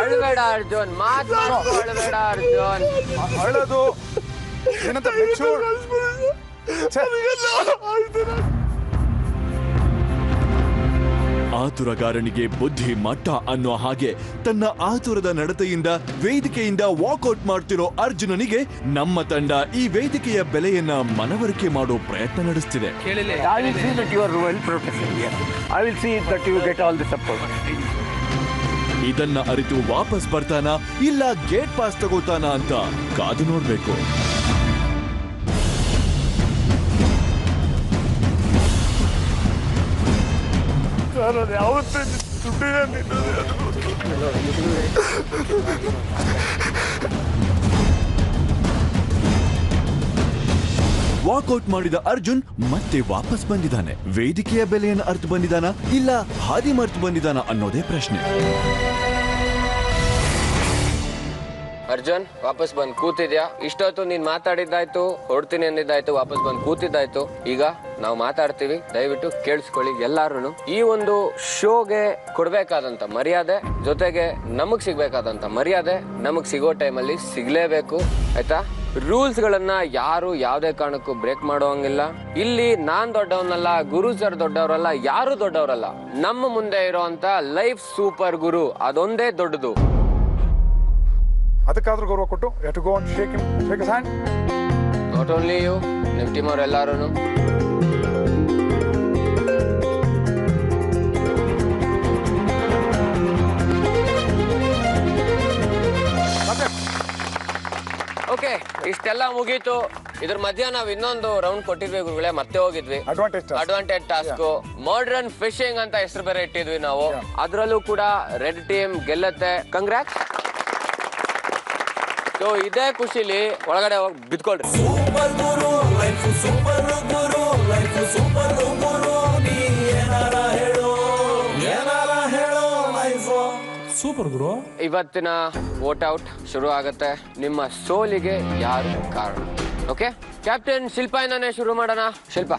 ಅಳ್ಬೇಡ ಅರ್ಜುನ್, ಮಾತಾಡಬೇಡ ಅರ್ಜುನ್. ಅಳೋದು ಆತುರಗಾರನಿಗೆ ಬುದ್ಧಿ ಮಟ್ಟ ಅನ್ನೋ ಹಾಗೆ ತನ್ನ ಆತುರದ ನಡತೆಯಿಂದ ವೇದಿಕೆಯಿಂದ ವಾಕ್ಔಟ್ ಮಾಡ್ತಿರೋ ಅರ್ಜುನನಿಗೆ ನಮ್ಮ ತಂಡ ಈ ವೇದಿಕೆಯ ಬೆಲೆಯನ್ನ ಮನವರಿಕೆ ಮಾಡೋ ಪ್ರಯತ್ನ ನಡೆಸ್ತಿದೆ. ಇದನ್ನ ಅರಿತು ವಾಪಸ್ ಬರ್ತಾನ ಇಲ್ಲ ಗೇಟ್ ಪಾಸ್ ತಗೋತಾನ ಅಂತ ಕಾದು ನೋಡ್ಬೇಕು. ವಾಕ್ಔಟ್ ಮಾಡಿದ ಅರ್ಜುನ್ ಮತ್ತೆ ವಾಪಸ್ ಬಂದಿದ್ದಾನೆ. ವೇದಿಕೆಯ ಬೆಲೆಯನ್ನು ಅರ್ಥ ಬಂದಿದ್ದಾನ ಇಲ್ಲ ಹಾದಿ ಮರ್ತು ಬಂದಿದ್ದಾನ ಅನ್ನೋದೇ ಪ್ರಶ್ನೆ. ಅರ್ಜುನ್ ವಾಪಸ್ ಬಂದ್ ಕೂತಿದ್ಯಾ? ಇಷ್ಟೊತ್ತು ನೀನ್ ಮಾತಾಡಿದ್ದಾಯ್ತು, ಹೊಡ್ತೀನಿ ಅಂದಿದ್ದಾಯ್ತು, ವಾಪಸ್ ಬಂದ್ ಕೂತಿದ್ದಾಯ್ತು. ಈಗ ನಾವು ಮಾತಾಡ್ತೀವಿ, ದಯವಿಟ್ಟು ಕೇಳಿಸ್ಕೊಳ್ಳಿ ಎಲ್ಲಾರು. ಈ ಒಂದು ಶೋಗೆ ಕೊಡ್ಬೇಕಾದಂತ ಮರ್ಯಾದೆ ಜೊತೆಗೆ ನಮಗ್ ಸಿಗ್ಬೇಕಾದಂತ ಮರ್ಯಾದೆ ನಮಗ್ ಸಿಗೋ ಟೈಮಲ್ಲಿ ಸಿಗ್ಲೇಬೇಕು, ಆಯ್ತಾ? ರೂಲ್ಸ್ ಗಳನ್ನ ಯಾರು ಯಾವ್ದೇ ಕಾರಣಕ್ಕೂ ಬ್ರೇಕ್ ಮಾಡೋಂಗಿಲ್ಲ. ಇಲ್ಲಿ ನಾನ್ ದೊಡ್ಡವನಲ್ಲ, ಗುರು ಸರ್ ದೊಡ್ಡವರಲ್ಲ, ಯಾರು ದೊಡ್ಡವರಲ್ಲ. ನಮ್ಮ ಮುಂದೆ ಇರೋಂತ ಲೈಫ್ ಸೂಪರ್ ಗುರು ಅದೊಂದೇ ದೊಡ್ಡದು. ಅದಕ್ಕಾದ್ರೂ ಗೌರವ ಕೊಟ್ಟು to go and shake his hand. Not only you, ನಿಮ್ ಟೀಮ್ ಅವ್ರು ಎಲ್ಲಾರು. ಓಕೆ, ಇಷ್ಟೆಲ್ಲ ಮುಗೀತು. ಇದ್ರ ಮಧ್ಯ ನಾವ್ ಇನ್ನೊಂದು ರೌಂಡ್ ಕೊಟ್ಟಿದ್ವಿ ಗುರುಗಳೇ, ಮತ್ತೆ ಹೋಗಿದ್ವಿ. ಅಡ್ವಾಂಟೇಜ್ ಟಾಸ್ಕ್ ಮಾಡರ್ನ್ ಫಿಶಿಂಗ್ ಅಂತ ಹೆಸರು ಬೇರೆ ಇಟ್ಟಿದ್ವಿ ನಾವು. ಅದ್ರಲ್ಲೂ ಕೂಡ ರೆಡ್ ಟೀಮ್ ಗೆಲ್ಲತ್ತೆ. ಕಂಗ್ರಾಟ್ಸ್. ಸೊ ಇದೇ ಖುಷಿಲಿ ಒಳಗಡೆ ಹೋಗಿ ಬಿದ್ಕೊಳ್ರಿ. Super guru life, super guru life, super guru ನೀ ಏನಾರ ಹೇಳೋ ಲೈಫ್ ಸೂಪರ್ ಗುರು. ಇವತ್ತಿನ ವೋಟ್ ಔಟ್ ಶುರು ಆಗತ್ತೆ. ನಿಮ್ಮ ಸೋಲಿಗೆ ಯಾರು ಕಾರಣ? ಓಕೆ, ಕ್ಯಾಪ್ಟನ್ ಶಿಲ್ಪಾ ಇಂದಾನೆ ಶುರು ಮಾಡೋಣ. ಶಿಲ್ಪಾ.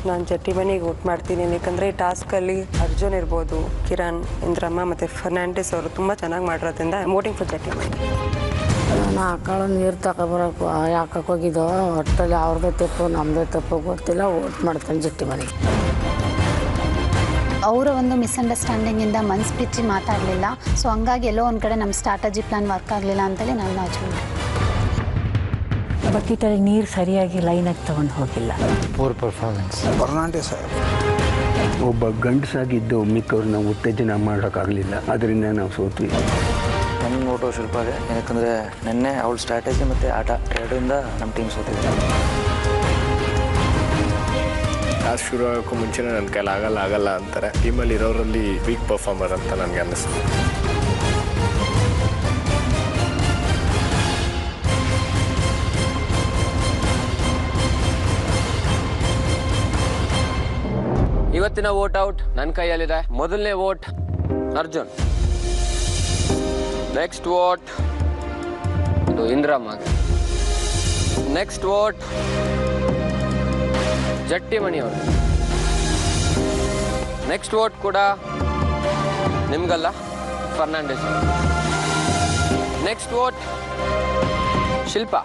ನಾನು ಜಟ್ಟಿಮನಿಗೆ ವೋಟ್ ಮಾಡ್ತೀನಿ. ಯಾಕಂದರೆ ಈ ಟಾಸ್ಕಲ್ಲಿ ಅರ್ಜುನ್ ಇರ್ಬೋದು, ಕಿರಣ್, ಇಂದ್ರಮ್ಮ ಮತ್ತು ಫರ್ನಾಂಡಿಸ್ ಅವರು ತುಂಬ ಚೆನ್ನಾಗಿ ಮಾಡಿರೋದ್ರಿಂದ ವೋಟಿಂಗ್ ಫಾರ್ ಜಟ್ಟಿಮನಿ. ನಾನು ಆಕಳ ನೀರು ತಗೊಬರಕ್ಕೆ ಯಾಕಕ್ಕೆ ಹೋಗಿದ್ದೋ, ಒಟ್ಟಲ್ಲಿ ಅವ್ರದ್ದು ತಪ್ಪು ನಮ್ಮದೇ ತಪ್ಪು ಗೊತ್ತಿಲ್ಲ, ವೋಟ್ ಮಾಡ್ತಾನೆ ಜಟ್ಟಿಮನಿಗೆ. ಅವರ ಒಂದು ಮಿಸ್ಅಂಡರ್ಸ್ಟ್ಯಾಂಡಿಂಗಿಂದ ಮನ್ಸು ಬಿಚ್ಚಿ ಮಾತಾಡಲಿಲ್ಲ. ಸೊ ಹಂಗಾಗಿ ಎಲ್ಲೋ ಒಂದು ಕಡೆ ನಮ್ಮ ಸ್ಟ್ರಾಟಜಿ ಪ್ಲಾನ್ ವರ್ಕ್ ಆಗಲಿಲ್ಲ ಅಂತೇಳಿ ನಾನು ನಾಚುಂಡೆ. ಬಕೆಟಲ್ಲಿ ನೀರು ಸರಿಯಾಗಿ ಲೈನಾಗಿ ತಗೊಂಡು ಹೋಗಿಲ್ಲ. Poor performance. ಫರ್ನಾಂಡಿಸ್ ಒಬ್ಬ ಗಂಡಸಾಗಿದ್ದು ಮಿಕ್ಕವ್ರನ್ನ ಉತ್ತೇಜನ ಮಾಡೋಕ್ಕಾಗಲಿಲ್ಲ, ಅದರಿಂದ ನಾವು ಸೋತ್ವಿ. ನನ್ನ ಓಟೋ ಶಿಲ್ಪಾಗೆ, ಯಾಕಂದರೆ ನಿನ್ನೆ ಅವಳ ಸ್ಟ್ರಾಟಜಿ ಮತ್ತು ಆಟ ಎರಡರಿಂದ ನಮ್ಮ ಟೀಮ್ ಸೋತಿದೆ. ಟಾಸ್ಕ್ ಶುರು ಆಗೋಕ್ಕೂ ಮುಂಚೆನೇ ನನ್ನ ಕೈಲಿ ಆಗಲ್ಲ ಅಂತಾರೆ. ಟೀಮಲ್ಲಿ ಇರೋರಲ್ಲಿ ವೀಕ್ ಪರ್ಫಾರ್ಮರ್ ಅಂತ ನನಗೆ ಅನ್ನಿಸ್ತು. ಇವತ್ತಿನ ವೋಟ್ ಔಟ್ ನನ್ನ ಕೈಯಲ್ಲಿದೆ. ಮೊದಲನೇ ವೋಟ್ ಅರ್ಜುನ್, ನೆಕ್ಸ್ಟ್ ವೋಟ್ ಇದು ಇಂದ್ರಮ್ಮಗೆ, ನೆಕ್ಸ್ಟ್ ವೋಟ್ ಜಟ್ಟಿಮಣಿ ಅವರು, ನೆಕ್ಸ್ಟ್ ವೋಟ್ ಕೂಡ ನಿಮ್ಗಲ್ಲ, Fernandes. Next vote Shilpa.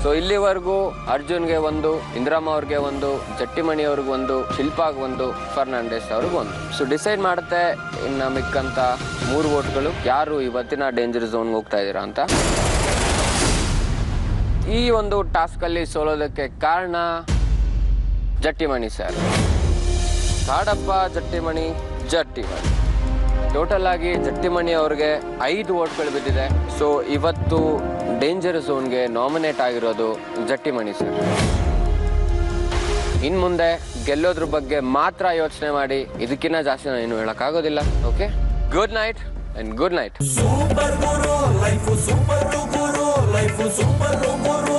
So ಇಲ್ಲಿವರೆಗೂ ಅರ್ಜುನ್ಗೆ ಒಂದು, ಇಂದ್ರಮ್ಮ ಅವ್ರಿಗೆ ಒಂದು, ಜಟ್ಟಿಮಣಿ ಅವ್ರಿಗೆ ಒಂದು, ಶಿಲ್ಪಾಗ್ ಒಂದು, ಫರ್ನಾಂಡಿಸ್ ಅವ್ರಿಗೆ ಒಂದು. ಸೊ ಡಿಸೈಡ್ ಮಾಡುತ್ತೆ ಇನ್ನು ಮಿಕ್ಕಂತ 3 ವೋಟ್ಗಳು ಯಾರು ಇವತ್ತಿನ ಡೇಂಜರ್ ಝೋನ್ಗೆ ಹೋಗ್ತಾ ಇದ್ದೀರಾ ಅಂತ. ಈ ಒಂದು ಟಾಸ್ಕಲ್ಲಿ ಸೋಲೋದಕ್ಕೆ ಕಾರಣ ಜಟ್ಟಿಮಣಿ ಸರ್. ಕಾಡಪ್ಪ ಜಟ್ಟಿಮಣಿ. ಟೋಟಲ್ ಆಗಿ ಜಟ್ಟಿಮಣಿ ಅವ್ರಿಗೆ 5 ವೋಟ್ಗಳು ಬಿದ್ದಿದೆ. ಸೊ ಇವತ್ತು ಡೇಂಜರ್ ಝೋನ್ಗೆ ನಾಮಿನೇಟ್ ಆಗಿರೋದು ಜಟ್ಟಿಮಣಿ ಸರ್. ಇನ್ ಮುಂದೆ ಗೆಲ್ಲೋದ್ರ ಬಗ್ಗೆ ಮಾತ್ರ ಯೋಚನೆ ಮಾಡಿ, ಇದಕ್ಕಿಂತ ಜಾಸ್ತಿ ನಾನು ಏನು ಹೇಳಕ್ಕಾಗೋದಿಲ್ಲ. Okay, good night and good night. Super guru life super guru life super Guru